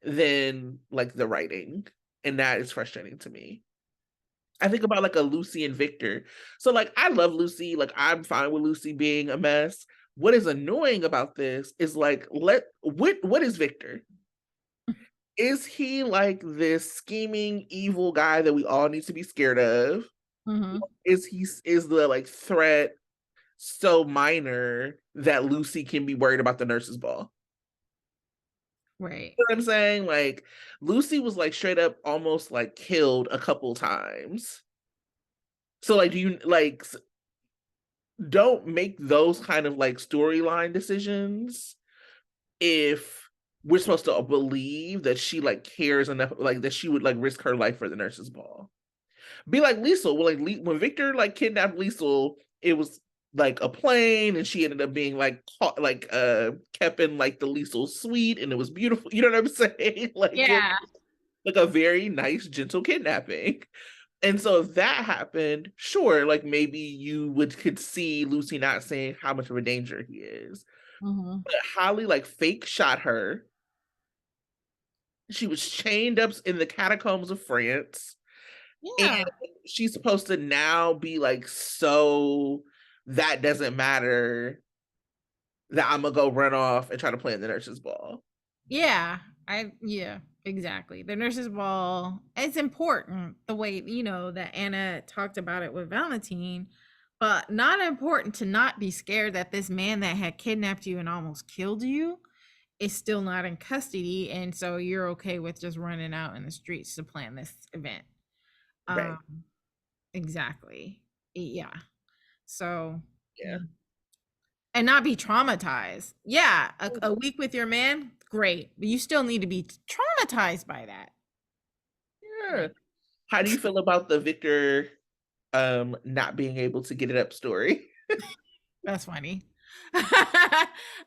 than like the writing. And that is frustrating to me. I think about like a Lucy and Victor. So like I love Lucy, like I'm fine with Lucy being a mess. What is annoying about this is like what is Victor? Is he like this scheming evil guy that we all need to be scared of? Mm-hmm. Is the like threat so minor that Lucy can be worried about the nurse's ball? Right. You know what I'm saying? Like Lucy was like straight up almost like killed a couple times. So like do you like don't make those kind of like storyline decisions if we're supposed to believe that she like cares enough like that she would like risk her life for the nurse's ball. Be like Liesel. Well, like when Victor like kidnapped Liesel, it was like a plane, and she ended up being like caught, like kept in like the Liesel suite, and it was beautiful. You know what I'm saying? Like it Yeah. like a very nice, gentle kidnapping. And so if that happened, sure, like maybe you could see Lucy not saying how much of a danger he is. Mm-hmm. But Holly like fake shot her. She was chained up in the catacombs of France. And Yeah. she's supposed to now be like, so that doesn't matter that I'm gonna go run off and try to play in the nurse's ball. Yeah. Yeah, exactly. The nurse's ball, it's important the way, that Anna talked about it with Valentine, but not important to not be scared that this man that had kidnapped you and almost killed you is still not in custody. And so you're okay with just running out in the streets to plan this event. Right. Um, exactly. Yeah. So, Yeah. mm, and not be traumatized. Yeah, a week with your man, great, but you still need to be traumatized by that. Yeah. Right. How do you feel about the Victor not being able to get it up story? That's funny.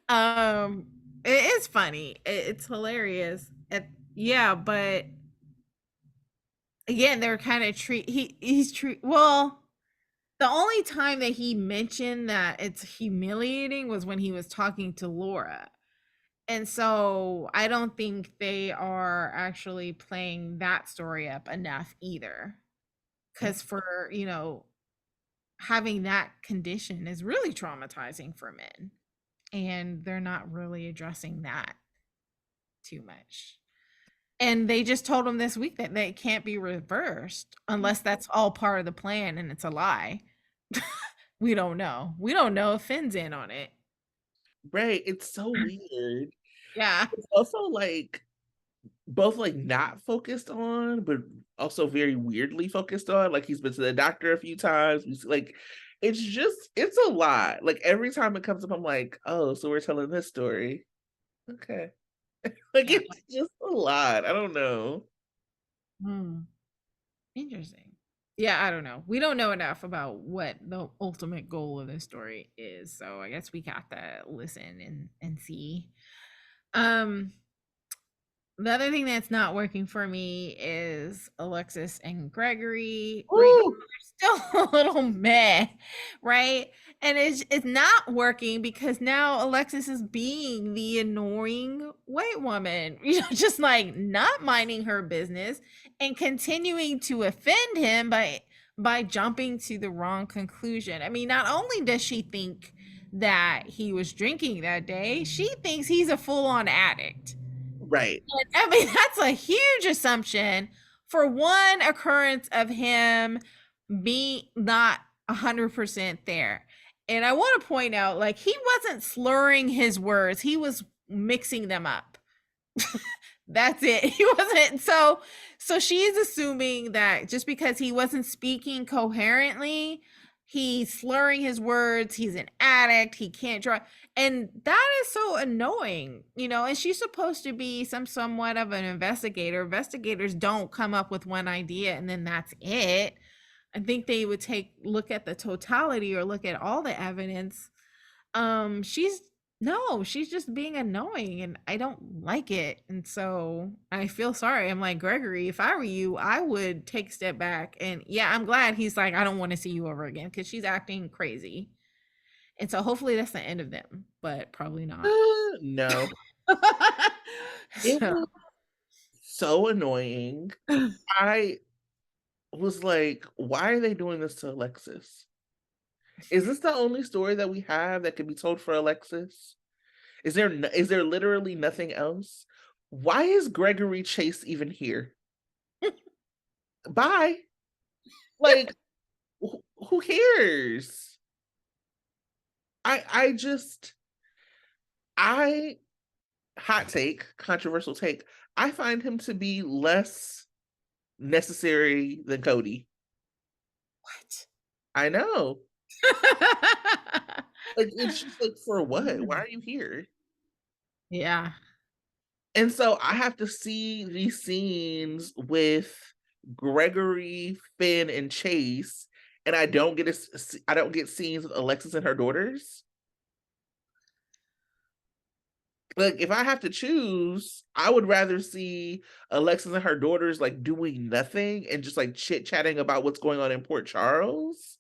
um, it is funny. It's hilarious. Yeah, but again, they're kind of he's treat well, the only time that he mentioned that it's humiliating was when he was talking to Laura. And so I don't think they are actually playing that story up enough either. Cuz for, having that condition is really traumatizing for men, and they're not really addressing that too much. And they just told him this week that they can't be reversed unless that's all part of the plan and it's a lie. We don't know. We don't know if Finn's in on it. Right. It's so weird. Yeah. It's also like both like not focused on, but also very weirdly focused on. Like he's been to the doctor a few times. Like it's a lot. Like every time it comes up, I'm like, oh, so we're telling this story. Okay. Like Yeah. it's just a lot. I don't know. Hmm. Interesting. Yeah, I don't know. We don't know enough about what the ultimate goal of this story is, so I guess we got to listen and see. Um, the other thing that's not working for me is Alexis and Gregory. Right Woo! now, they're still a little meh, right? And it's not working because now Alexis is being the annoying white woman, just like not minding her business and continuing to offend him by jumping to the wrong conclusion. I mean, not only does she think that he was drinking that day, she thinks he's a full-on addict. Right. I mean, that's a huge assumption for one occurrence of him being not 100% there. And I want to point out, like, he wasn't slurring his words, he was mixing them up. That's it. He wasn't so she's assuming that just because he wasn't speaking coherently, he's slurring his words, he's an addict, he can't draw. And that is so annoying, and she's supposed to be somewhat of an investigator. Investigators don't come up with one idea and then that's it. I think they would take look at the totality or look at all the evidence. She's no, she's just being annoying and I don't like it. And so I feel sorry. I'm like, Gregory, if I were you, I would take a step back. And yeah, I'm glad he's like, I don't want to see you over again because she's acting crazy. And so hopefully that's the end of them, but probably not. No. It So was so annoying. I was like, why are they doing this to Alexis? Is this the only story that we have that can be told for Alexis? Is there literally nothing else? Why is Gregory Chase even here? Bye. Like who cares? I just I hot take, controversial take. I find him to be less necessary than Cody. what? I know. Like it's just like for what? Why Mm. are you here? Yeah. And so I have to see these scenes with Gregory, Finn, and Chase, and I don't get scenes with Alexis and her daughters. Like if I have to choose, I would rather see Alexis and her daughters like doing nothing and just like chit chatting about what's going on in Port Charles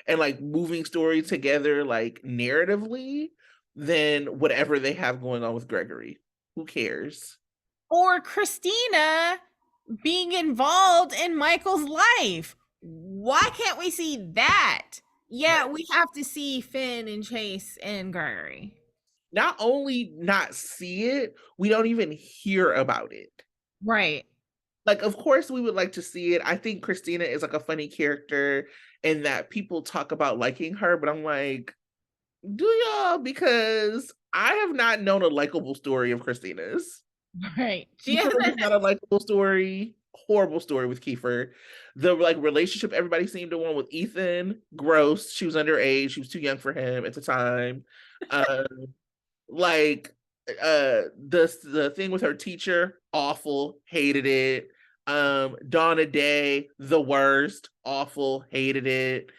and like moving stories together like narratively than whatever they have going on with Gregory. Who cares? Or Christina being involved in Michael's life. Why can't we see that? Yeah, we have to see Finn and Chase and Gregory. Not only not see it, we don't even hear about it. Right. Like, of course, we would like to see it. I think Christina is like a funny character and that people talk about liking her, but I'm like, do y'all? Because I have not known a likable story of Christina's. Right. She Kiefer hasn't. was not a likable story. Horrible story with Kiefer. The like relationship everybody seemed to want with Ethan, gross. She was underage. She was too young for him at the time. Uh, like the thing with her teacher, awful, hated it. Donna Day, the worst, awful, hated it.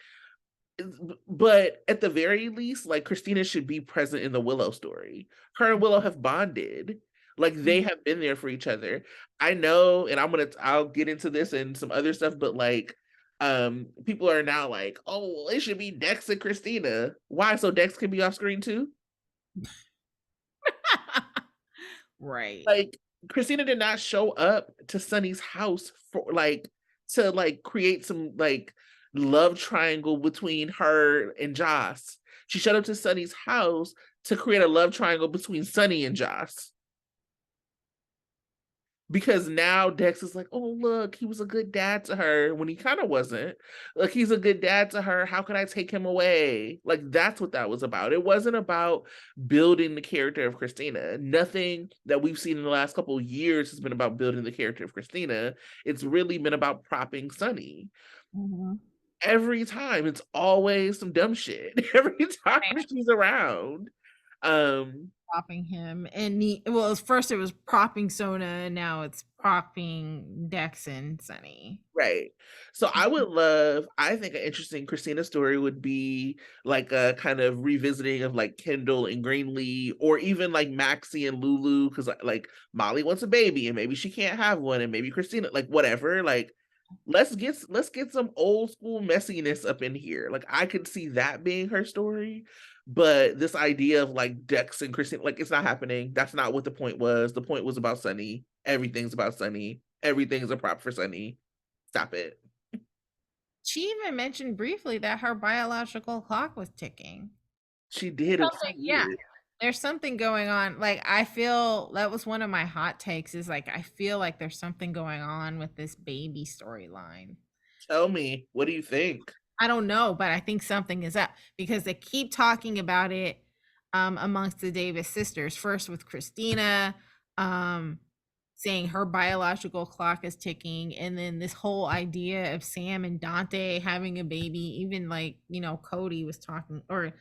But at the very least, like Christina should be present in the Willow story. Her and Willow have bonded. Like they have been there for each other. I know, and I'll get into this and some other stuff, but like people are now like, oh, well, it should be Dex and Christina. Why? So Dex can be off screen too? Right. Like Christina did not show up to Sunny's house for like to like create some like love triangle between her and Joss. She showed up to Sunny's house to create a love triangle between Sunny and Joss. Because now Dex is like, oh look, he was a good dad to her when he kind of wasn't. Like he's a good dad to her. How can I take him away? Like that's what that was about. It wasn't about building the character of Christina. Nothing that we've seen in the last couple of years has been about building the character of Christina. It's really been about propping Sunny. Mhm. Every time it's always some dumb shit. Every time she's around. Um Propping him, and well, at first it was propping Sona, and now it's propping Dex and Sunny. Right. So I think an interesting Christina story would be like a kind of revisiting of like Kendall and Greenlee, or even like Maxie and Lulu, because like Molly wants a baby and maybe she can't have one, and maybe Christina, like whatever. Like let's get some old school messiness up in here. Like I could see that being her story, but this idea of like Dex and Christina, like it's not happening. That's not what the point was. The point was about Sunny. Everything's about Sunny. Everything's a prop for Sunny. Stop it. She even mentioned briefly that her biological clock was ticking. She did. It was so Something, yeah. weird. There's something going on. Like I feel that was one of my hot takes is like I feel like there's something going on with this baby storyline. Tell me, what do you think? I don't know, but I think something is up because they keep talking about it amongst the Davis sisters. First with Christina, um, saying her biological clock is ticking, and then this whole idea of Sam and Dante having a baby. Even like Cody was talking, or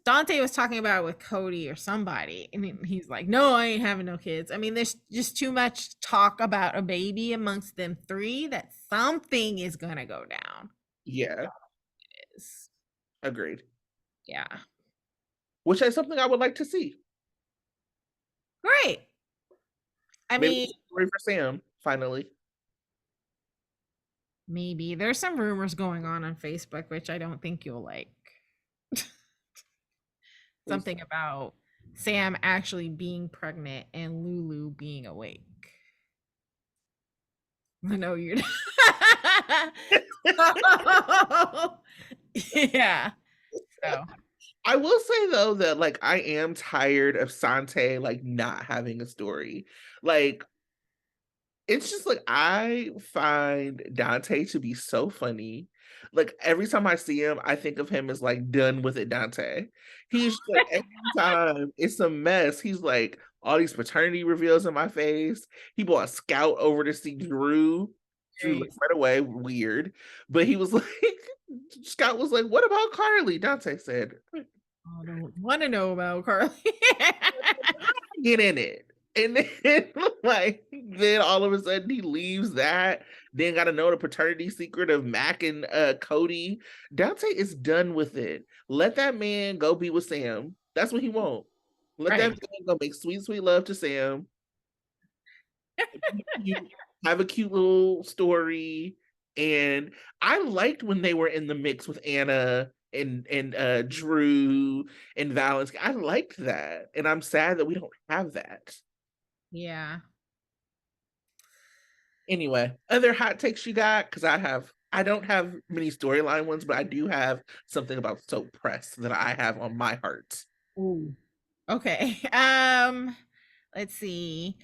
Dante was talking about it with Cody or somebody, and he's like, "No, I ain't having no kids." I mean, there's just too much talk about a baby amongst them three that something is gonna go down. Yeah, Is agreed. Yeah. Which is something I would like to see. Great. I Maybe mean, it's a story for Sam, finally. maybe there's some rumors going on Facebook, which I don't think you'll like. Please Something about Sam actually being pregnant and Lulu being awake. I know you're. Yeah. So I will say though that like I am tired of Sante like not having a story. Like it's just like I find Dante to be so funny. Like every time I see him, I think of him as like done with it, Dante. He's like every time it's a mess. He's like all these paternity reveals in my face. He brought Scout over to see Drew. Drew great. looked right away, weird. But he was like, Scout was like, "What about Carly?" Dante said, I don't want to know about Carly. get in it. And then like then all of a sudden he leaves that, then gotta know the paternity secret of Mac and Cody. Dante is done with it. Let that man go be with Sam. That's what he wants. Let that Right. man go make sweet, sweet love to Sam. Be cute, have a cute little story. And I liked when they were in the mix with Anna and Drew and Valens. I liked that. And I'm sad that we don't have that. Yeah. Anyway, other hot takes you got? Because I don't have many storyline ones, but I do have something about Soap Press that I have on my heart. Ooh. Okay. Let's see.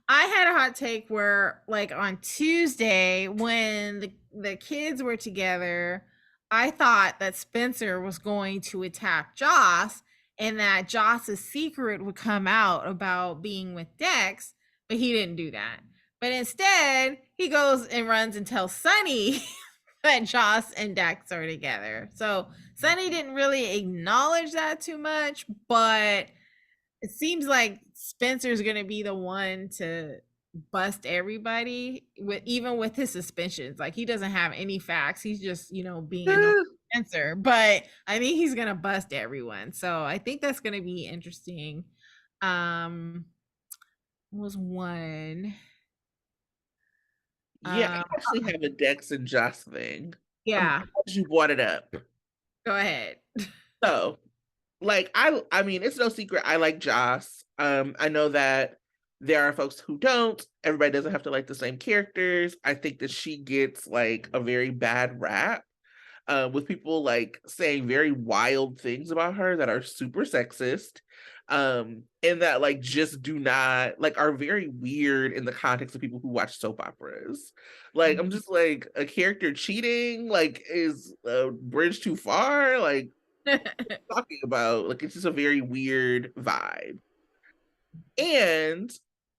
I had a hot take where like on Tuesday when the kids were together, I thought that Spencer was going to attack Joss and that Joss's secret would come out about being with Dex, but he didn't do that. But instead, he goes and runs and tells Sunny that Joss and Dex are together. So Sunny didn't really acknowledge that too much, but it seems like Spencer's gonna be the one to bust everybody with even with his suspensions. Like he doesn't have any facts. He's just, being annoying Spencer. But I think he's gonna bust everyone. So I think that's gonna be interesting. Um was one. Yeah, Um, I actually have a Dex and Joss thing. I'm yeah, glad you brought it up. go ahead. So, like, I mean, it's no secret I like Joss. I know that there are folks who don't. Everybody doesn't have to like the same characters. I think that she gets like a very bad rap. With people like saying very wild things about her that are super sexist, and that like just do not like are very weird in the context of people who watch soap operas. Like I'm just like a character cheating, like is a bridge too far? Like talking about like it's just a very weird vibe. And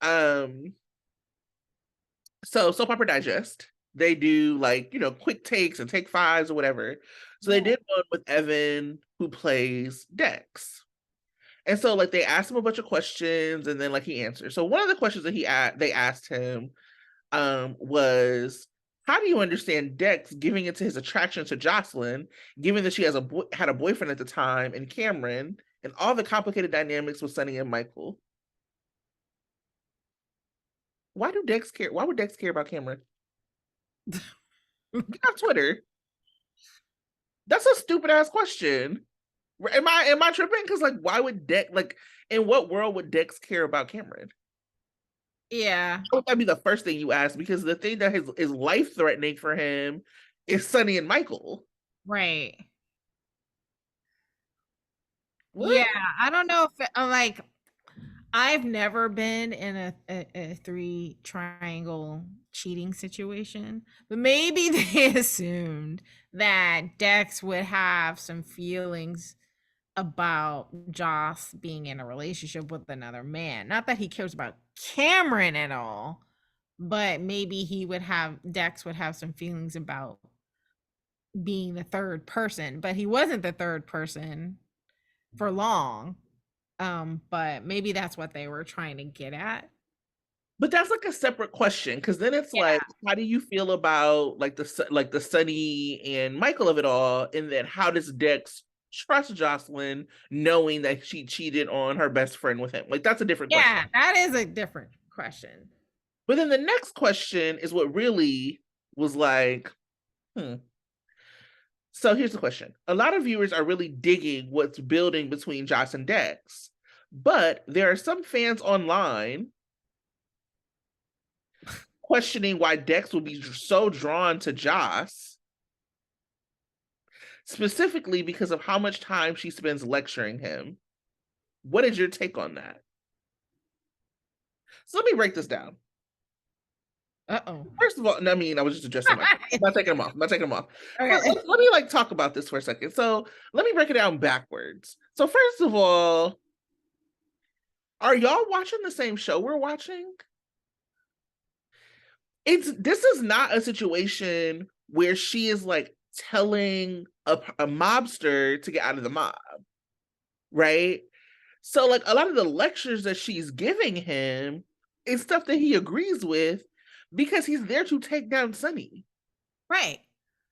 um so Soap Opera Digest, they do like, quick takes and take fives or whatever. So they Yeah. did one with Evan who plays Dex. And so like they asked him a bunch of questions and then like he answered. So one of the questions that they asked him was how do you understand Dex giving into his attraction to Jocelyn, given that she had a boyfriend at the time and Cameron and all the complicated dynamics with Sunny and Michael? Why do Dex care? Why would Dex care about Cameron? Get off Twitter. That's a stupid ass question. Am I tripping? Because like, why would Dex like in what world would Dex care about Cameron? Yeah, Why would that be the first thing you ask? Because the thing that is life threatening for him is Sonny and Michael. right. Yeah, What? I don't know if like I've never been in a three triangle cheating situation, but maybe they assumed that Dex would have some feelings about Joss being in a relationship with another man. Not that he cares about Cameron at all, but maybe Dex would have some feelings about being the third person, but he wasn't the third person for long. But maybe that's what they were trying to get at. But that's like a separate question because then it's like, Yeah. how do you feel about like the Sonny and Michael of it all, and then how does Dex trust Jocelyn knowing that she cheated on her best friend with him? Like that's a different question. Yeah, that is a different question. But then the next question is what really was like, hmm. So here's the question. A lot of viewers are really digging what's building between Joss and Dex, but there are some fans online questioning why Dex would be so drawn to Joss, specifically because of how much time she spends lecturing him. What is your take on that? So let me break this down. Uh-oh. First of all, I mean, I was just addressing my. I'm not taking them off. I'm not taking them off. But Okay. let me like talk about this for a second. So let me break it down backwards. So first of all, are y'all watching the same show we're watching? This is not a situation where she is like telling a mobster to get out of the mob, right? So like a lot of the lectures that she's giving him is stuff that he agrees with because he's there to take down Sunny. Right.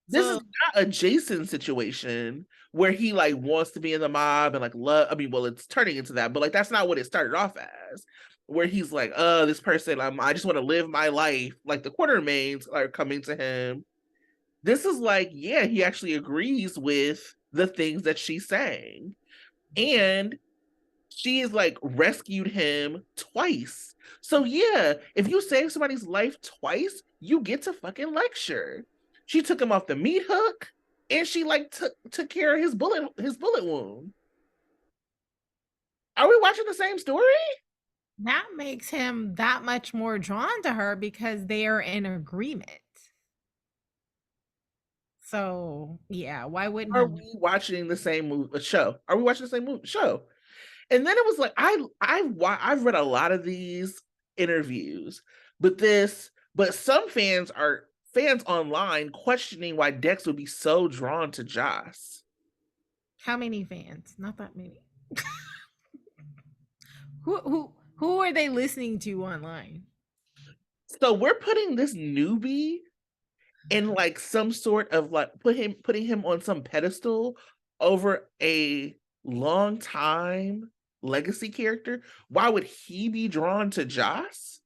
This is So not a Jason situation where he like wants to be in the mob and like love. I mean, well, it's turning into that, but like that's not what it started off as. Where he's like, this person, I just want to live my life. Like the Quartermains are coming to him. This is like, yeah, he actually agrees with the things that she's saying. And she has like rescued him twice. So yeah, if you save somebody's life twice, you get to fucking lecture. She took him off the meat hook, and she like took care of his bullet wound. Are we watching the same story? that makes him that much more drawn to her because they are in agreement. So, yeah, why wouldn't Are he do? we watching the same show? Are we watching the same show? And then it was like I've read a lot of these interviews, but some fans online questioning why Dex would be so drawn to Joss. How many fans? Not that many. Who are they listening to online? So we're putting this newbie in like some sort of like putting him on some pedestal over a long time legacy character, why would he be drawn to Joss?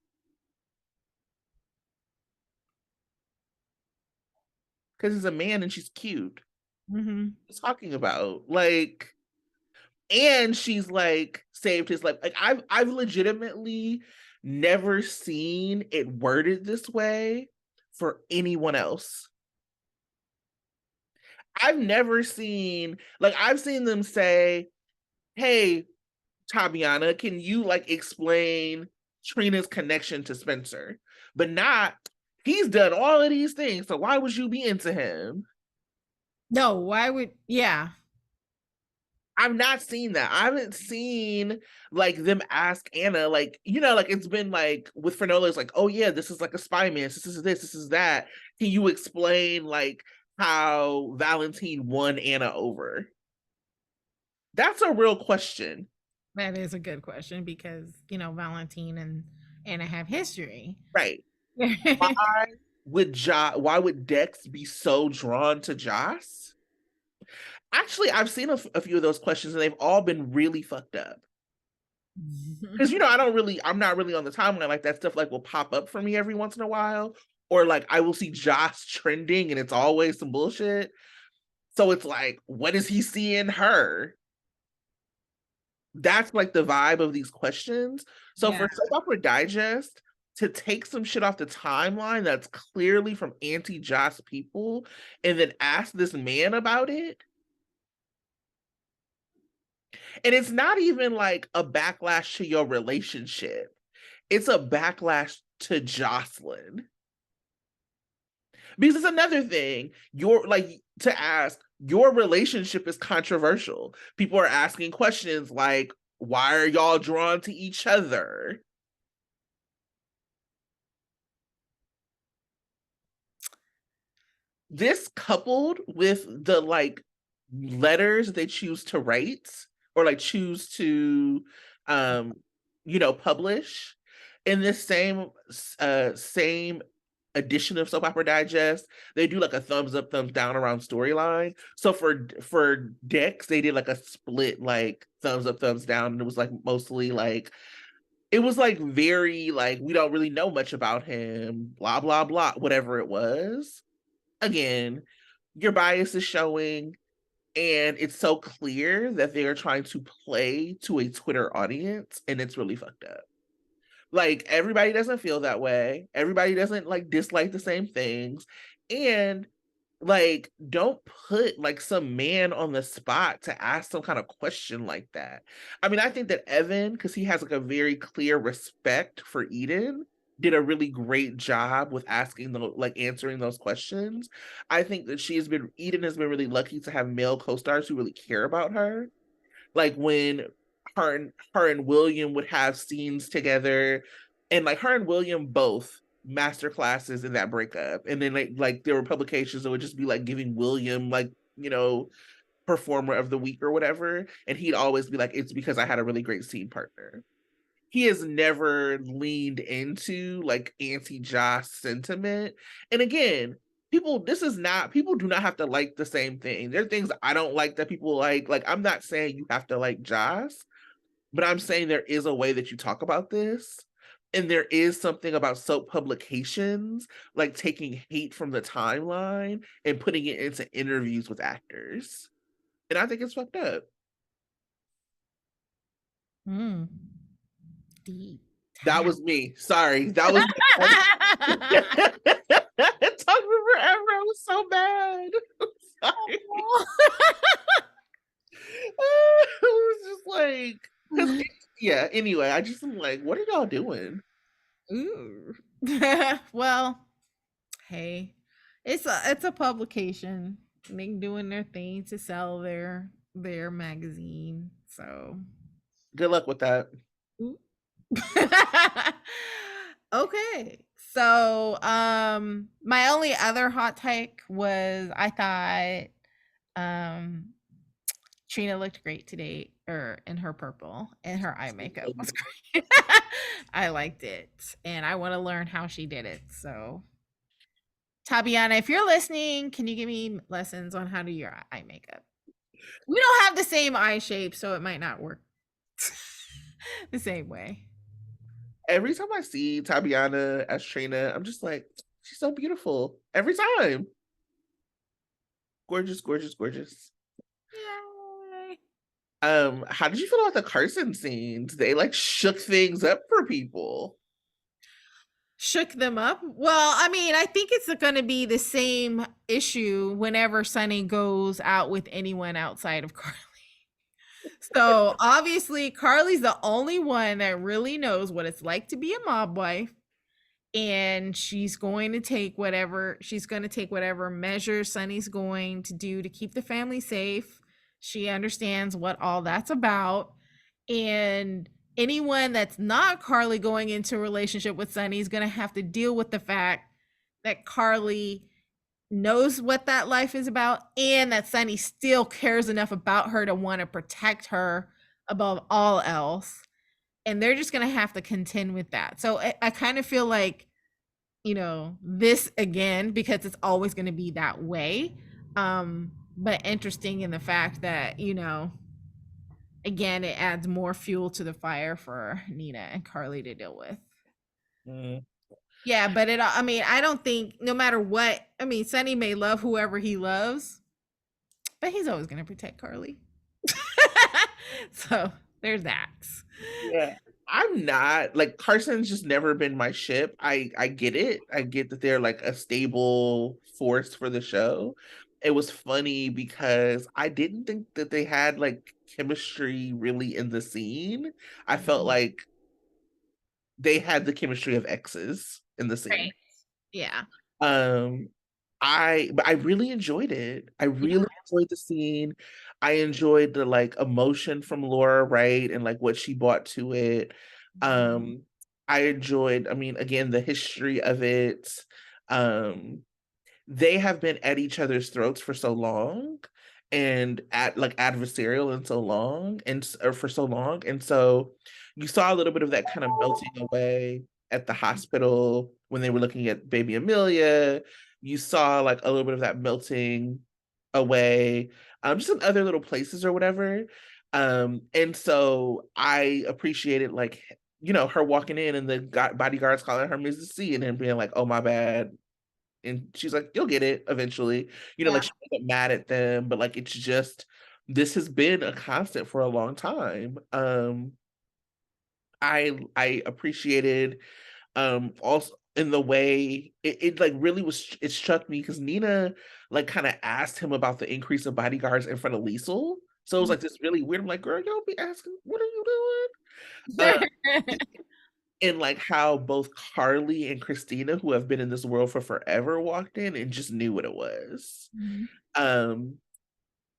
Because he's a man and she's cute. Mhm. What are you talking about? Like, and she's like saved his life. Like I've legitimately never seen it worded this way for anyone else. I've never seen like I've seen them say, "Hey, Tabiana, can you like explain Trina's connection to Spencer?" But not he's done all of these things, so why would you be into him? No, why would yeah. I've not seen that. I haven't seen like them ask Anna, like, you know, like it's been like with Fernolo, it's like, oh yeah, this is like a spy man. This is that. Can you explain like how Valentine won Anna over? That's a real question. That is a good question because, Valentine and Anna have history. Right. Why why would Dex be so drawn to Joss? Actually, I've seen a few of those questions and they've all been really fucked up. Because I'm not really on the timeline like that stuff like will pop up for me every once in a while, or like I will see Josh trending and it's always some bullshit. So it's like, what does he see in her? That's like the vibe of these questions. So Yeah. for Soap Opera Digest to take some shit off the timeline that's clearly from anti-Joss people and then ask this man about it, and it's not even like a backlash to your relationship. It's a backlash to Jocelyn. Because it's another thing. Your like to ask, your relationship is controversial. People are asking questions like, why are y'all drawn to each other? This coupled with the like letters they choose to write or like choose to um publish in this same edition of Soap Opera Digest, they do like a thumbs up thumbs down around storyline. So for Dex they did like a split like thumbs up thumbs down, and it was like mostly like it was like very like we don't really know much about him, blah blah blah, whatever it was. Again, your bias is showing, and it's so clear that they are trying to play to a Twitter audience, and it's really fucked up. Like everybody doesn't feel that way. Everybody doesn't like dislike the same things. And like don't put like some man on the spot to ask some kind of question like that. I mean, I think that Evan, because he has like a very clear respect for Eden, did a really great job with asking the like answering those questions. I think that Eden has been really lucky to have male co-stars who really care about her, like when her and William would have scenes together, and like her and William both master classes in that breakup, and then like there were publications that would just be like giving William like performer of the week or whatever, and he'd always be like, it's because I had a really great scene partner. He has never leaned into like anti-Joss sentiment. And again, people do not have to like the same thing. There are things I don't like that people like. Like I'm not saying you have to like Joss, but I'm saying there is a way that you talk about this. And there is something about soap publications like taking hate from the timeline and putting it into interviews with actors. And I think it's fucked up. Mm. Deep. That was me. Sorry. That was it took me forever. I was so bad. Sorry. It was just like, because yeah. Anyway, I just am like, what are y'all doing? Ooh. Well, hey, it's a publication. They doing their thing to sell their magazine. So, Good luck with that. ooh. Okay. So, my only other hot take was I thought Trina looked great today, or in her purple, and her eye makeup was great. I liked it, and I want to learn how she did it. So, Tabiana, if you're listening, can you give me lessons on how to do your eye makeup? We don't have the same eye shape, so it might not work. The same way. Every time I see Tabiana as Trina, I'm just like, she's so beautiful. Every time. Gorgeous, gorgeous, gorgeous. Yay. How did you feel about the Carson scenes? They like shook things up for people. Shook them up. Well, I mean, I think it's going to be the same issue whenever Sunny goes out with anyone outside of Carly. So obviously, Carly's the only one that really knows what it's like to be a mob wife, and she's going to take whatever measures Sunny's going to do to keep the family safe. She understands what all that's about, and anyone that's not Carly going into a relationship with Sunny is going to have to deal with the fact that Carly knows what that life is about and that Sunny still cares enough about her to want to protect her above all else. And they're just going to have to contend with that. So I kind of feel like, this again, because it's always going to be that way. But interesting in the fact that, again, it adds more fuel to the fire for Nina and Carly to deal with. Mm, Yeah, but I mean, I don't think no matter what, I mean, Sonny may love whoever he loves, but he's always going to protect Carly. So there's that. yeah. I'm not like Carson's just never been my ship. I get it. I get that they're like a stable force for the show. It was funny because I didn't think that they had like chemistry really in the scene. I felt like they had the chemistry of exes in the Right. scene. Yeah. Um, but I really enjoyed it. I Yeah. really enjoyed the scene. I enjoyed the like emotion from Laura, right? And like what she brought to it. Um, I enjoyed, I mean, again, the history of it. Um, they have been at each other's throats for so long and at like adversarial and so long or for so long. And so you saw a little bit of that kind of melting away at the hospital when they were looking at baby Amelia. You saw like a little bit of that melting away, just in other little places or whatever. And so I appreciated like, her walking in and the bodyguards calling her Mrs. C and then being like, oh my bad, and she's like, you'll get it eventually. Yeah. Like she wasn't mad at them, but like it's just this has been a constant for a long time. I appreciated also in the way it like really was it struck me because Nina like kind of asked him about the increase of bodyguards in front of Liesel. So it was like this really weird. I'm like, girl, y'all be asking, what are you doing? And like how both Carly and Christina, who have been in this world for forever, walked in and just knew what it was. Mhm. Um,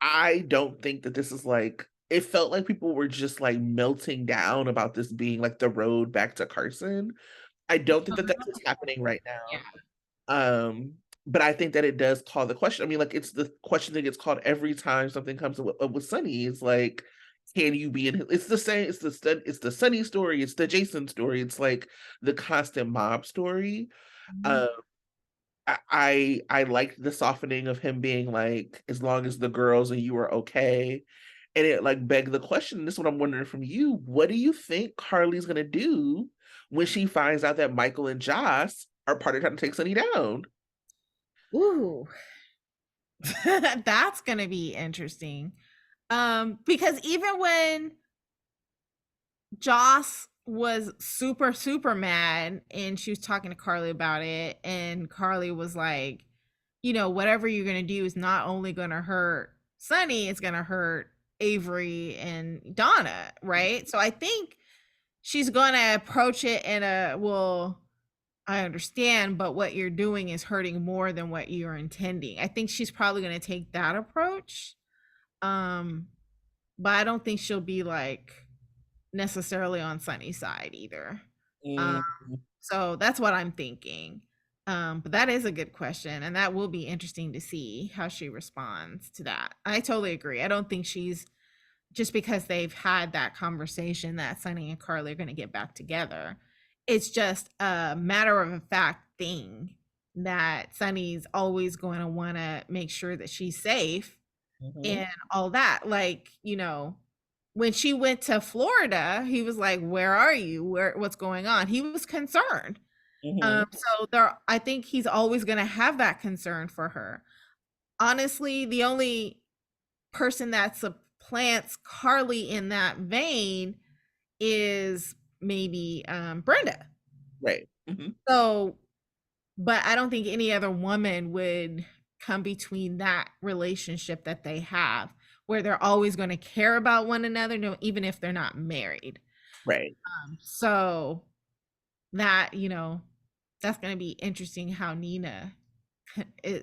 I don't think that this is like it felt like people were just like melting down about this being like the road back to Carson. I don't think that that's what's happening right Yeah. now. Um, but I think that it does call the question. I mean, like it's the question that gets called every time something comes up with Sunny. It's like, can you be in? It's the same. It's the Sunny story. It's the Jason story. It's like the constant mob story. Mhm. Um, I liked the softening of him being like, as long as the girls and you are okay. And it like begged the question. This is what I'm wondering from you. What do you think Carly's gonna do when she finds out that Michael and Joss are part of trying to take Sunny down? Ooh. That's going to be interesting. Because even when Joss was super super mad and she was talking to Carly about it and Carly was like, whatever you're going to do is not only going to hurt Sunny, it's going to hurt Avery and Donna, right? So I think she's going to approach it in a, well, I understand, but what you're doing is hurting more than what you're intending. I think she's probably going to take that approach. Um but I don't think she'll be like necessarily on Sunny's side either. Um, Mm, so that's what I'm thinking. But that is a good question, and that will be interesting to see how she responds to that. I totally agree. I don't think she's just because they've had that conversation that Sunny and Carly are going to get back together. It's just a matter of a fact thing that Sunny's always going to want to make sure that she's safe mhm. and all that. Like, when she went to Florida, he was like, "Where are you? What's going on?" He was concerned. Hmm. So there, I think he's always going to have that concern for her. Honestly, the only person that supplants Carly in that vein is maybe Brenda. Right. Hmm. So, but I don't think any other woman would come between that relationship that they have, where they're always going to care about one another, no, even if they're not married. Right. So that, that's going to be interesting how Nina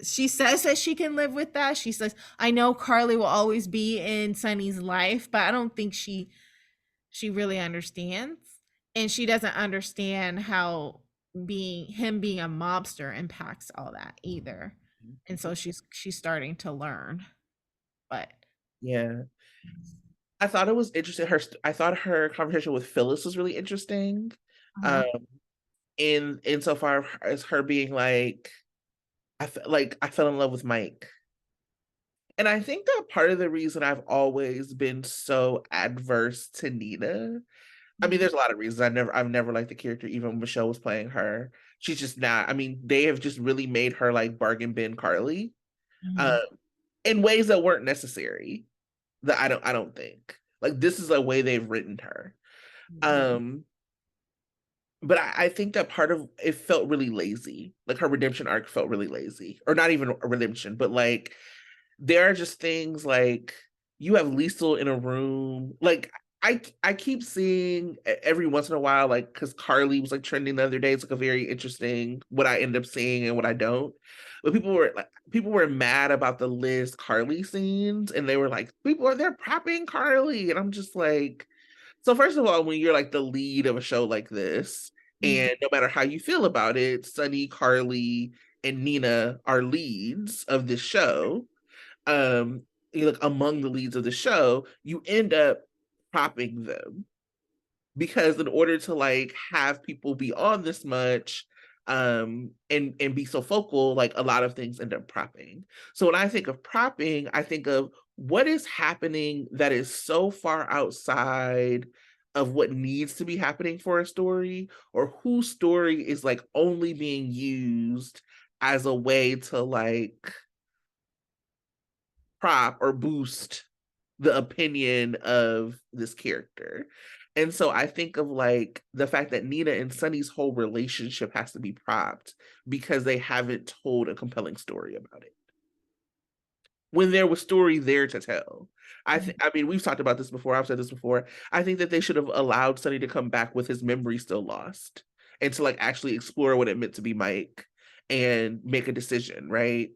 she says that she can live with that. She says, I know Carly will always be in Sunny's life, but I don't think she really understands. And she doesn't understand how being a mobster impacts all that either. And so she's starting to learn. But Yeah. I thought it was interesting. I thought her conversation with Phyllis was really interesting. uh-huh. Um, in insofar as her being like, I fell in love with Mike. And I think that part of the reason I've always been so adverse to Nina, I mean, Mhm. there's a lot of reasons. I've never liked the character, even when Michelle was playing her. She's just not. I mean, they have just really made her like bargain bin Carly, uh, Mhm. in ways that weren't necessary. That I don't think. Like this is a way they've written her. Mhm. Um, but I think that part of it felt really lazy. Like her redemption arc felt really lazy, or not even a redemption, but like there are just things like you have Liesel in a room. Like I keep seeing every once in a while, like because Carly was like trending the other day. It's like a very interesting what I end up seeing and what I don't. But people were mad about the Liz Carly scenes, and they were like, people are they're propping Carly, and I'm just like, so first of all, when you're like the lead of a show like this, Mhm. and no matter how you feel about it, Sunny, Carly, and Nina are leads of this show, you look among the leads of the show, you end up propping them because in order to like have people be on this much and be so focal, like a lot of things end up propping. So when I think of propping, I think of what is happening that is so far outside of what needs to be happening for a story, or whose story is like only being used as a way to like prop or boost the opinion of this character. And so I think of like the fact that Nina and Sunny's whole relationship has to be propped because they haven't told a compelling story about it. When there was story there to tell. I mean, we've talked about this before. I've said this before. I think that they should have allowed Sunny to come back with his memory still lost and to like actually explore what it meant to be Mike and make a decision, right?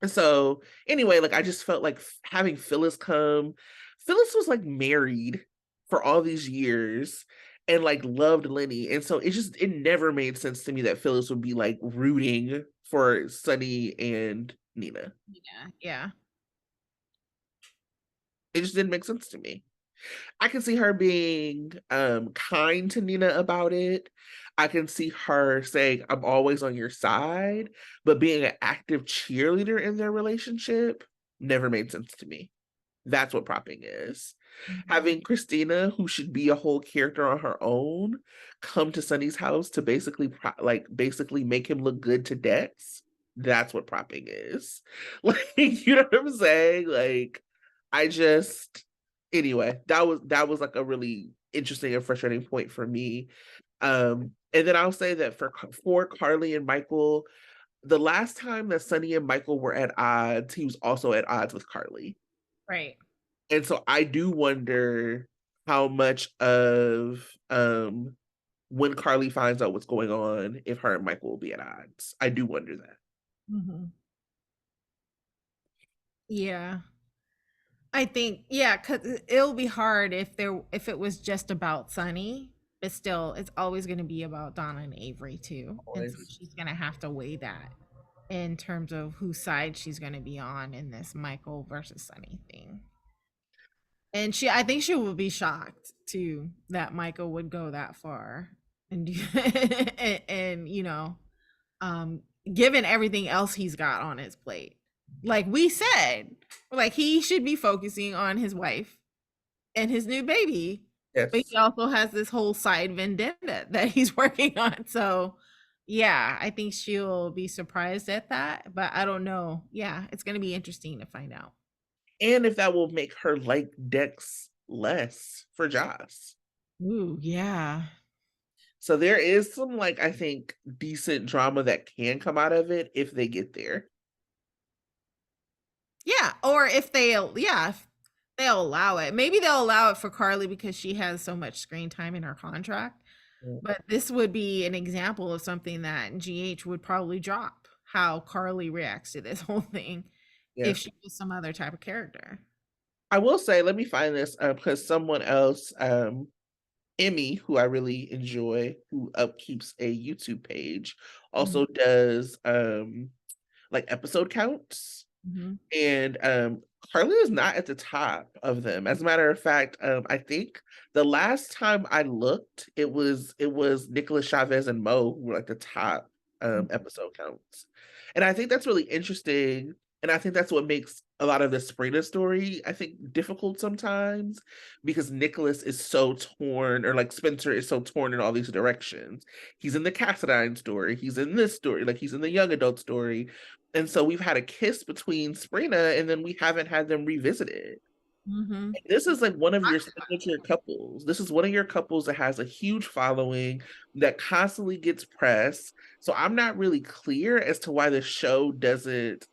So anyway, like I just felt like having Phyllis come. Phyllis was like married for all these years and like loved Lenny. And so it never made sense to me that Phyllis would be like rooting for Sunny and Nina. Yeah. Yeah. It just didn't make sense to me. I can see her being kind to Nina about it. I can see her saying, I'm always on your side, but being an active cheerleader in their relationship never made sense to me. That's what propping is. Mhm. Having Christina, who should be a whole character on her own, come to Sunny's house to basically make him look good to Dex. That's what propping is. Like, you know what I'm saying? Like, I just anyway, that was like a really interesting and frustrating point for me. And then I'll say that for Carly and Michael, the last time that Sunny and Michael were at odds, he was also at odds with Carly. Right. And so I do wonder how much of when Carly finds out what's going on, if her and Michael will be at odds. I do wonder that. Mhm. Yeah. I think, yeah, cuz it'll be hard if it was just about Sunny, but still it's always going to be about Donna and Avery too. And so Always. she's going to have to weigh that in terms of whose side she's going to be on in this Michael versus Sunny thing. And I think she will be shocked too that Michael would go that far and and um given everything else he's got on his plate. Like we said, like he should be focusing on his wife and his new baby. But he Yes. also has this whole side vendetta that he's working on. So, yeah, I think she'll be surprised at that. But I don't know. Yeah, it's going to be interesting to find out. And if that will make her like Dex less for Joss. Ooh, yeah. So there is some like I think decent drama that can come out of it if they get there. Yeah. Or if if they'll allow it. Maybe they'll allow it for Carly because she has so much screen time in her contract. Mm. But this would be an example of something that GH would probably drop how Carly reacts to this whole thing Yeah. if she was some other type of character. I will say, let me find this because someone else, Emmy, who I really enjoy, who upkeeps a YouTube page, Mhm, also does like episode counts. mhm, And Carly is not at the top of them. As a matter of fact, I think the last time I looked, it was Nicholas Chavez and Mo who were like the top mhm, episode counts. And I think that's really interesting. And I think that's what makes a lot of the Sabrina story, I think, difficult sometimes because Nicholas is so torn, or like Spencer is so torn in all these directions. He's in the Cassadine story, he's in this story, like he's in the young adult story, and so we've had a kiss between Sabrina and then we haven't had them revisited. mhm. This is like one of your Talked about signature couples. This is one of your couples that has a huge following that constantly gets press. So I'm not really clear as to why the show doesn't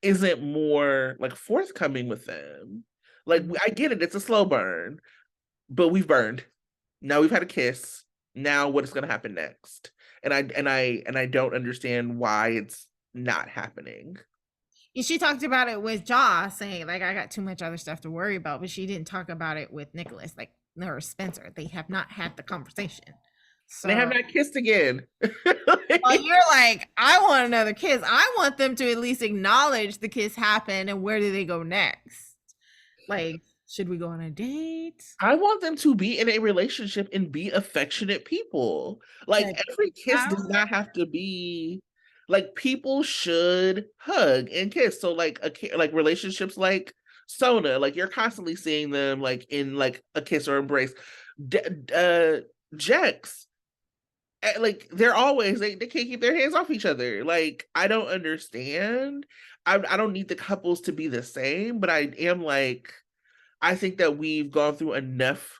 isn't more like forthcoming with them. Like it. I get it, it's a slow burn, but we've burned. Now we've had a kiss. Now what is going to happen next? And I don't understand why it's not happening. And she talked about it with Joss, saying like I got too much other stuff to worry about, but she didn't talk about it with Nicholas, like or Spencer. They have not had the conversation. And they have So, not kissed again. well, you're like, I want another kiss. I want them to at least acknowledge the kiss happened and where do they go next? Like, should we go on a date? I want them to be in a relationship and be affectionate people. Like Like, every kiss how? does not have to be like people should hug and kiss. So like like relationships like Sona, like you're constantly seeing them like in like a kiss or embrace. D- Jex, like they're always they can't keep their hands off each other. Like I don't understand. I don't need the couples to be the same, but I am like I think that we've gone through enough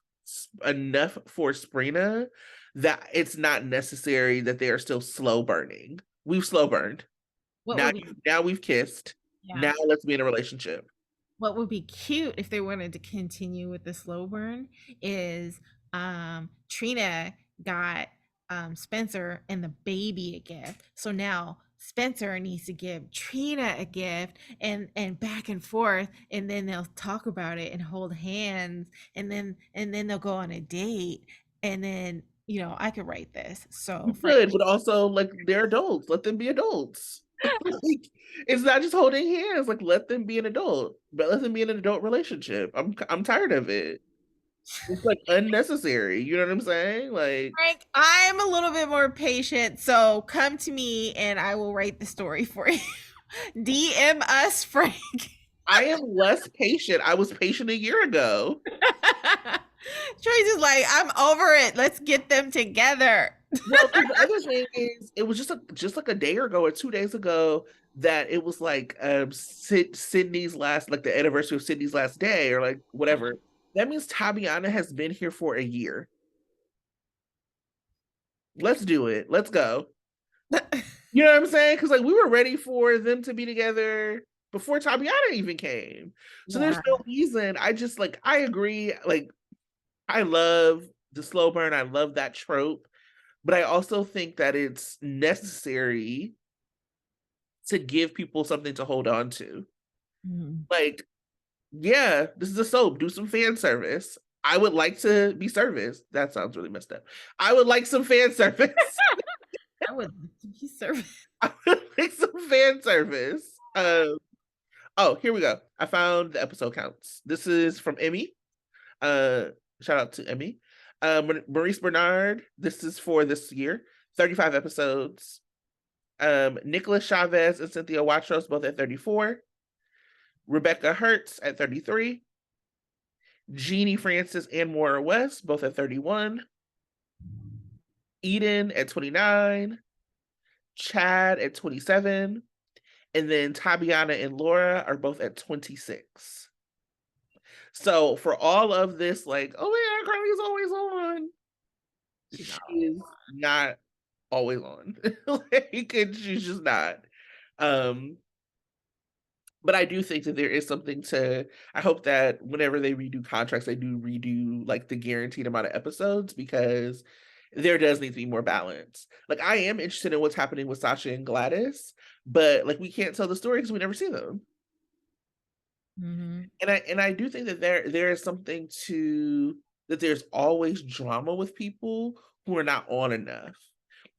for Sprina that it's not necessary that they are still slow burning. We've slow burned. What Now would be, now we've kissed. yeah. Now let's be in a relationship. What would be cute if they wanted to continue with the slow burn is Trina got Spencer and the baby a gift. So now Spencer needs to give Trina a gift and back and forth, and then they'll talk about it and hold hands, and then they'll go on a date, and then I could write this. You So for could, but also like they're adults. Let them be adults. Like, it's not just holding hands. Like let them be an adult, but let them be in an adult relationship. I'm tired of it. It's like unnecessary. You know what I'm saying? Like Frank, I'm a little bit more patient, so come to me and I will write the story for you. DM us, Frank. I am less patient. I was patient a year ago. Trace is like, I'm over it. Let's get them together. Well, because the other thing is, it was just like a day ago or 2 days ago that it was like Sydney's last, like the anniversary of Sydney's last day, or like whatever. That means Tabiana has been here for a year. Let's do it. Let's go. You know what I'm saying? Because like we were ready for them to be together before Tabiana even came. So there's Yeah. no reason. I just like I agree. Like I love the slow burn. I love that trope, but I also think that it's necessary to give people something to hold on to. Mhm. Like, yeah, this is a soap. Do some fan service. I would like to be serviced. That sounds really messed up. I would like some fan service. I would be serving. I would like some fan service. Oh, here we go. I found the episode counts. This is from Emmy. Uh, Shout out to Emmy. Maurice Bernard. This is for this year. 35 episodes. Nicholas Chavez and Cynthia Watros both at 34. Rebecca Hertz at 33. Jeannie Francis and Maura West, both at 31. Eden at 29. Chad at 27. And then Tabiana and Laura are both at 26. So for all of this, like, oh my God, Carly's always on. She's She not is not always on. Like, and she's just not. Um, but I do think that there is something to, I hope that whenever they redo contracts, they do redo like the guaranteed amount of episodes, because there does need to be more balance. Like, I am interested in what's happening with Sasha and Gladys, but like, we can't tell the story because we never see them. Mm-hmm. And I do think that there is something to that, there's always drama with people who are not on enough.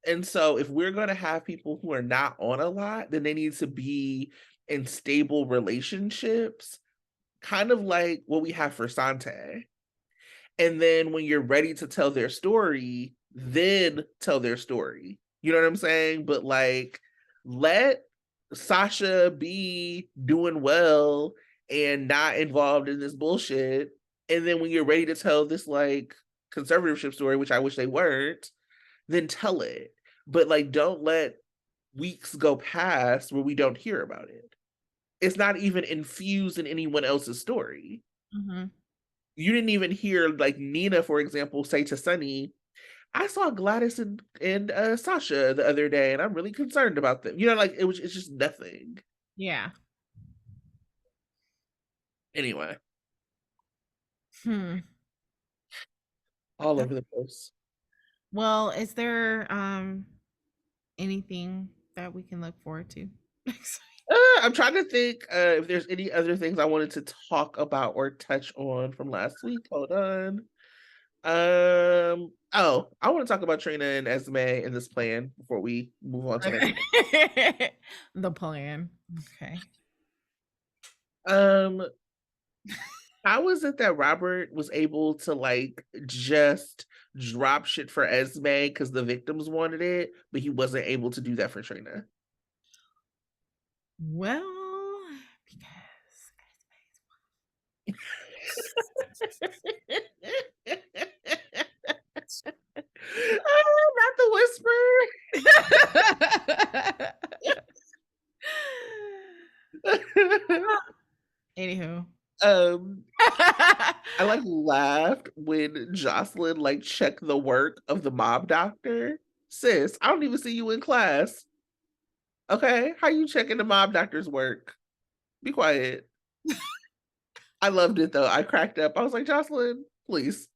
And so if we're going to have people who are not on a lot, then they need to be in stable relationships, kind of like what we have for Sante. And then when you're ready to tell their story, then tell their story. You know what I'm saying? But like, let Sasha be doing well and not involved in this bullshit. And then when you're ready to tell this like conservatorship story, which I wish they weren't, then tell it. But like, don't let weeks go past where we don't hear about it. It's not even infused in anyone else's story. Mm-hmm. You didn't even hear like Nina, for example, say to Sunny, I saw Gladys and Sasha the other day, and I'm really concerned about them. You know, like it's just nothing. Yeah. Anyway, Hmm. all over the place. Well, is there anything that we can look forward to next I'm trying to think if there's any other things I wanted to talk about or touch on from last week. Hold on. Oh, I want to talk about Trina and Esme and this plan before we move on to next. week? The plan. Okay. Um, how is it that Robert was able to like just drop shit for Esme because the victims wanted it, but he wasn't able to do that for Trina? Well, because Not the whisper. Anywho. um, I like laughed when Jocelyn like checked the work of the mob doctor. Sis, I don't even see you in class. Okay, how you checking the mob doctor's work? Be quiet. I loved it though. I cracked up. I was like, Jocelyn, please.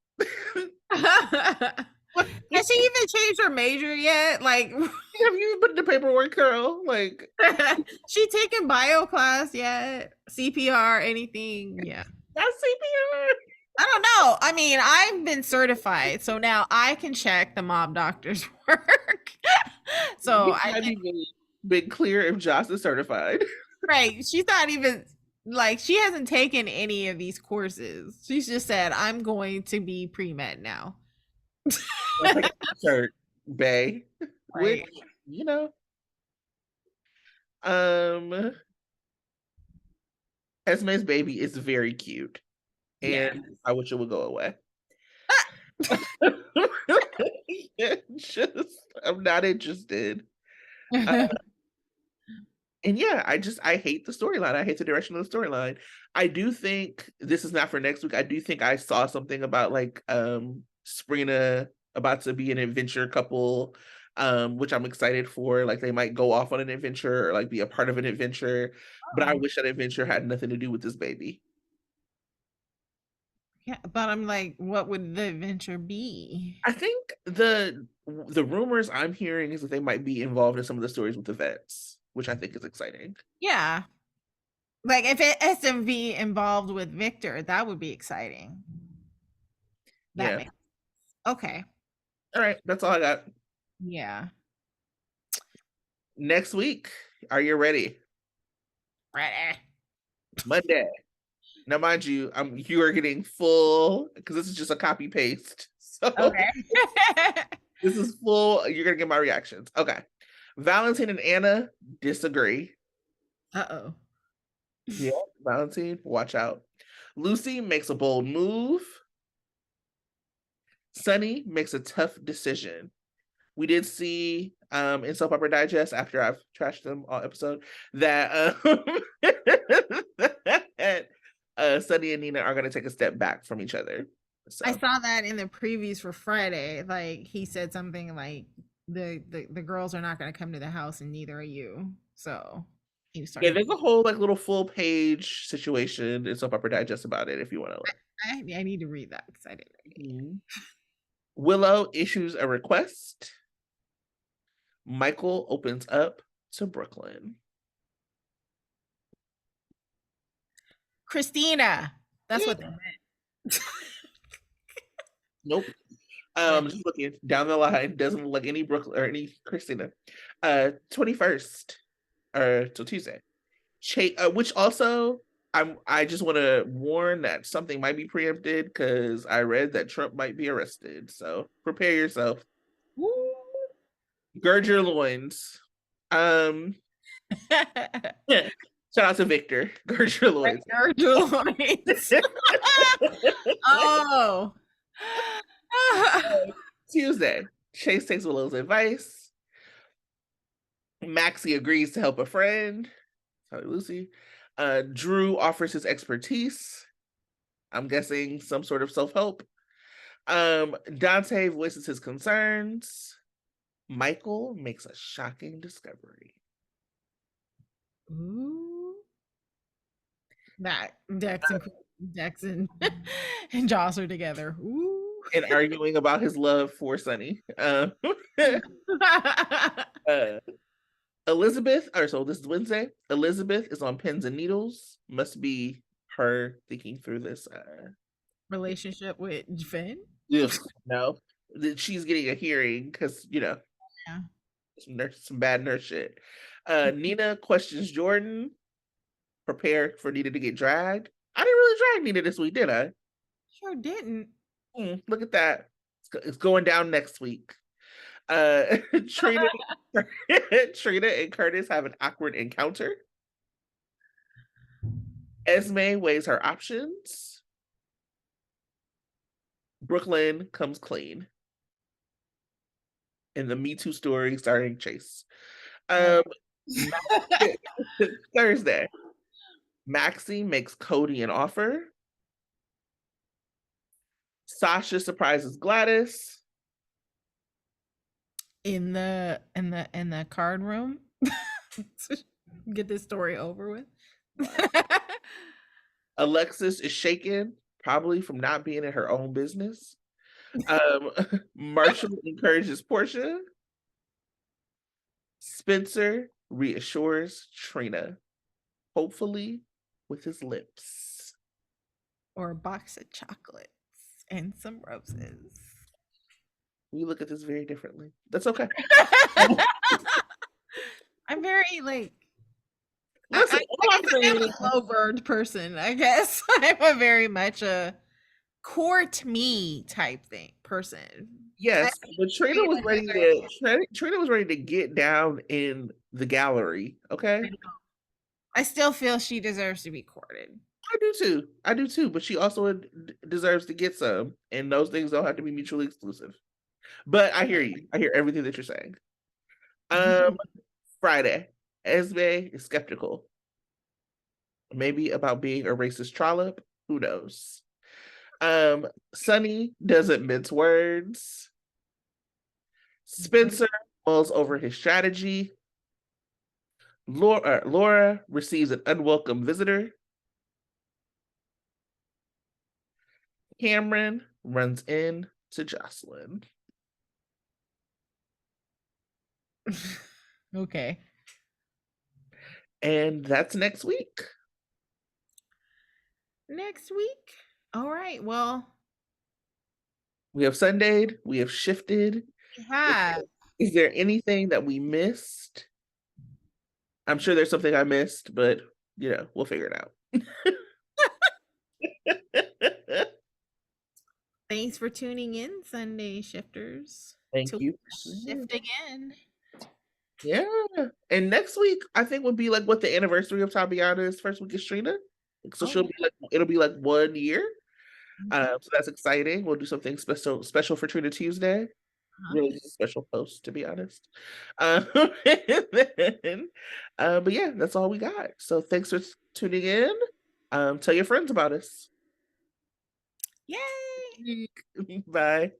Has she even changed her major yet? Like, Have you put in the paperwork, girl? Like, she taken bio class yet? CPR, anything? Yeah. that's CPR. I don't know. I mean, I've been certified, so now I can check the mob doctor's work. So It's I not can, even been clear if Joss is certified. right. She's not even like she hasn't taken any of these courses. She's just said, I'm going to be pre-med now. Let's take a shirt, Bay. Which, Right. you know, um, Esme's baby is very cute, Yeah. and I wish it would go away. Just, I'm not interested. Uh, and yeah, I hate the storyline. I hate the direction of the storyline. I do think this is not for next week. I do think I saw something about like Sprina about to be an adventure couple, which I'm excited for. Like they might go off on an adventure or like be a part of an adventure. But I Oh. wish that adventure had nothing to do with this baby. Yeah, but I'm like, what would the adventure be? I think the rumors I'm hearing is that they might be involved in some of the stories with the vets, which I think is exciting. Yeah. Like if it SMV involved with Victor, that would be exciting. That Yeah. makes okay. All right, that's all I got. Yeah. Next week, are you ready? Ready. Monday. Now, mind you, you are getting full because this is just a copy paste. So Okay. this is full. You're gonna get my reactions. Okay. Valentine and Anna disagree. Uh-oh. Yeah, Valentine, watch out. Lucy makes a bold move. Sunny makes a tough decision. We did see in Soap Opera Digest, after I've trashed them all episode, that that, Sunny and Nina are going to take a step back from each other. I So saw that in the previews for Friday. Like he said something like the girls are not going to come to the house and neither are you. So he was yeah, talking about. there's a whole like little full page situation in Soap Opera Digest about it if you want to look. I need to read that because I didn't read it yet. Mhm. Willow issues a request. Michael opens up to Brooklyn. Christina. That's Eh, what they meant. nope. Like, Just looking down the line, doesn't look like any Brooklyn or any Christina. 21st or till Tuesday. Which also I just want to warn that something might be preempted because I read that Trump might be arrested. So prepare yourself. woo. Gird your loins. Um, yeah. Shout out to Victor. Gird your loins. Virgil Lawrence. Oh. Tuesday. Chase takes Willow's advice. Maxie agrees to help a friend. Sorry, Lucy. Drew offers his expertise. I'm guessing some sort of self-help. Dante voices his concerns. Michael makes a shocking discovery. Ooh. That Dex and and Joss are together. Ooh. And arguing about his love for Sunny. Uh, Elizabeth, or so this is Wednesday. Elizabeth is on pins and needles. Must be her thinking through this. Relationship with Finn. Ugh, no, that she's getting a hearing because Yeah. some bad nurse shit. Nina questions Jordan. Prepare for Nina to get dragged. I didn't really drag Nina this week, did I? Sure didn't. Look at that. It's going down next week. Trina, Trina and Curtis have an awkward encounter. Esme weighs her options. Brooklyn comes clean in the Me Too story starring Chase. Yep. Um, Thursday, Maxie makes Cody an offer. Sasha surprises Gladys. In the card room. Get this story over with. Alexis is shaken, probably from not being in her own business. Marshall encourages Portia. Spencer reassures Trina, hopefully with his lips. Or a box of chocolates and some roses. We look at this very differently. That's okay. I'm very like Listen, I all I'm guess I'm saying a is, slow bird person. I guess I'm a very much a court me type thing person. I yes, but Trina agree was with ready to Trina was ready to get down in the gallery. Okay, I still feel she deserves to be courted. I do too. I do too. But she also deserves to get some, and those things don't have to be mutually exclusive. But I hear you. I hear everything that you're saying. Um, Friday, Esme is skeptical, maybe about being a racist trollop. Who knows? Sunny doesn't mince words. Spencer mulls over his strategy. Laura receives an unwelcome visitor. Cameron runs in to Jocelyn. Okay. And that's next week. Next week. All right. Well, We have Sundayed, we have shifted. we Is have. is there anything that we missed? I'm sure there's something I missed, but we'll figure it out. Thanks for tuning in, Sunday shifters. Thank Till you. we shift again. Yeah. And next week, I think would be like what the anniversary of Tabiana is. First week is Trina. So Oh, she'll wow. be like it'll be like 1 year. Mhm. So that's exciting. We'll do something special for Trina Tuesday. Uh-huh. Really just a special post, to be honest. Um, and then, but yeah, that's all we got. So thanks for tuning in. Tell your friends about us. Yay! Bye.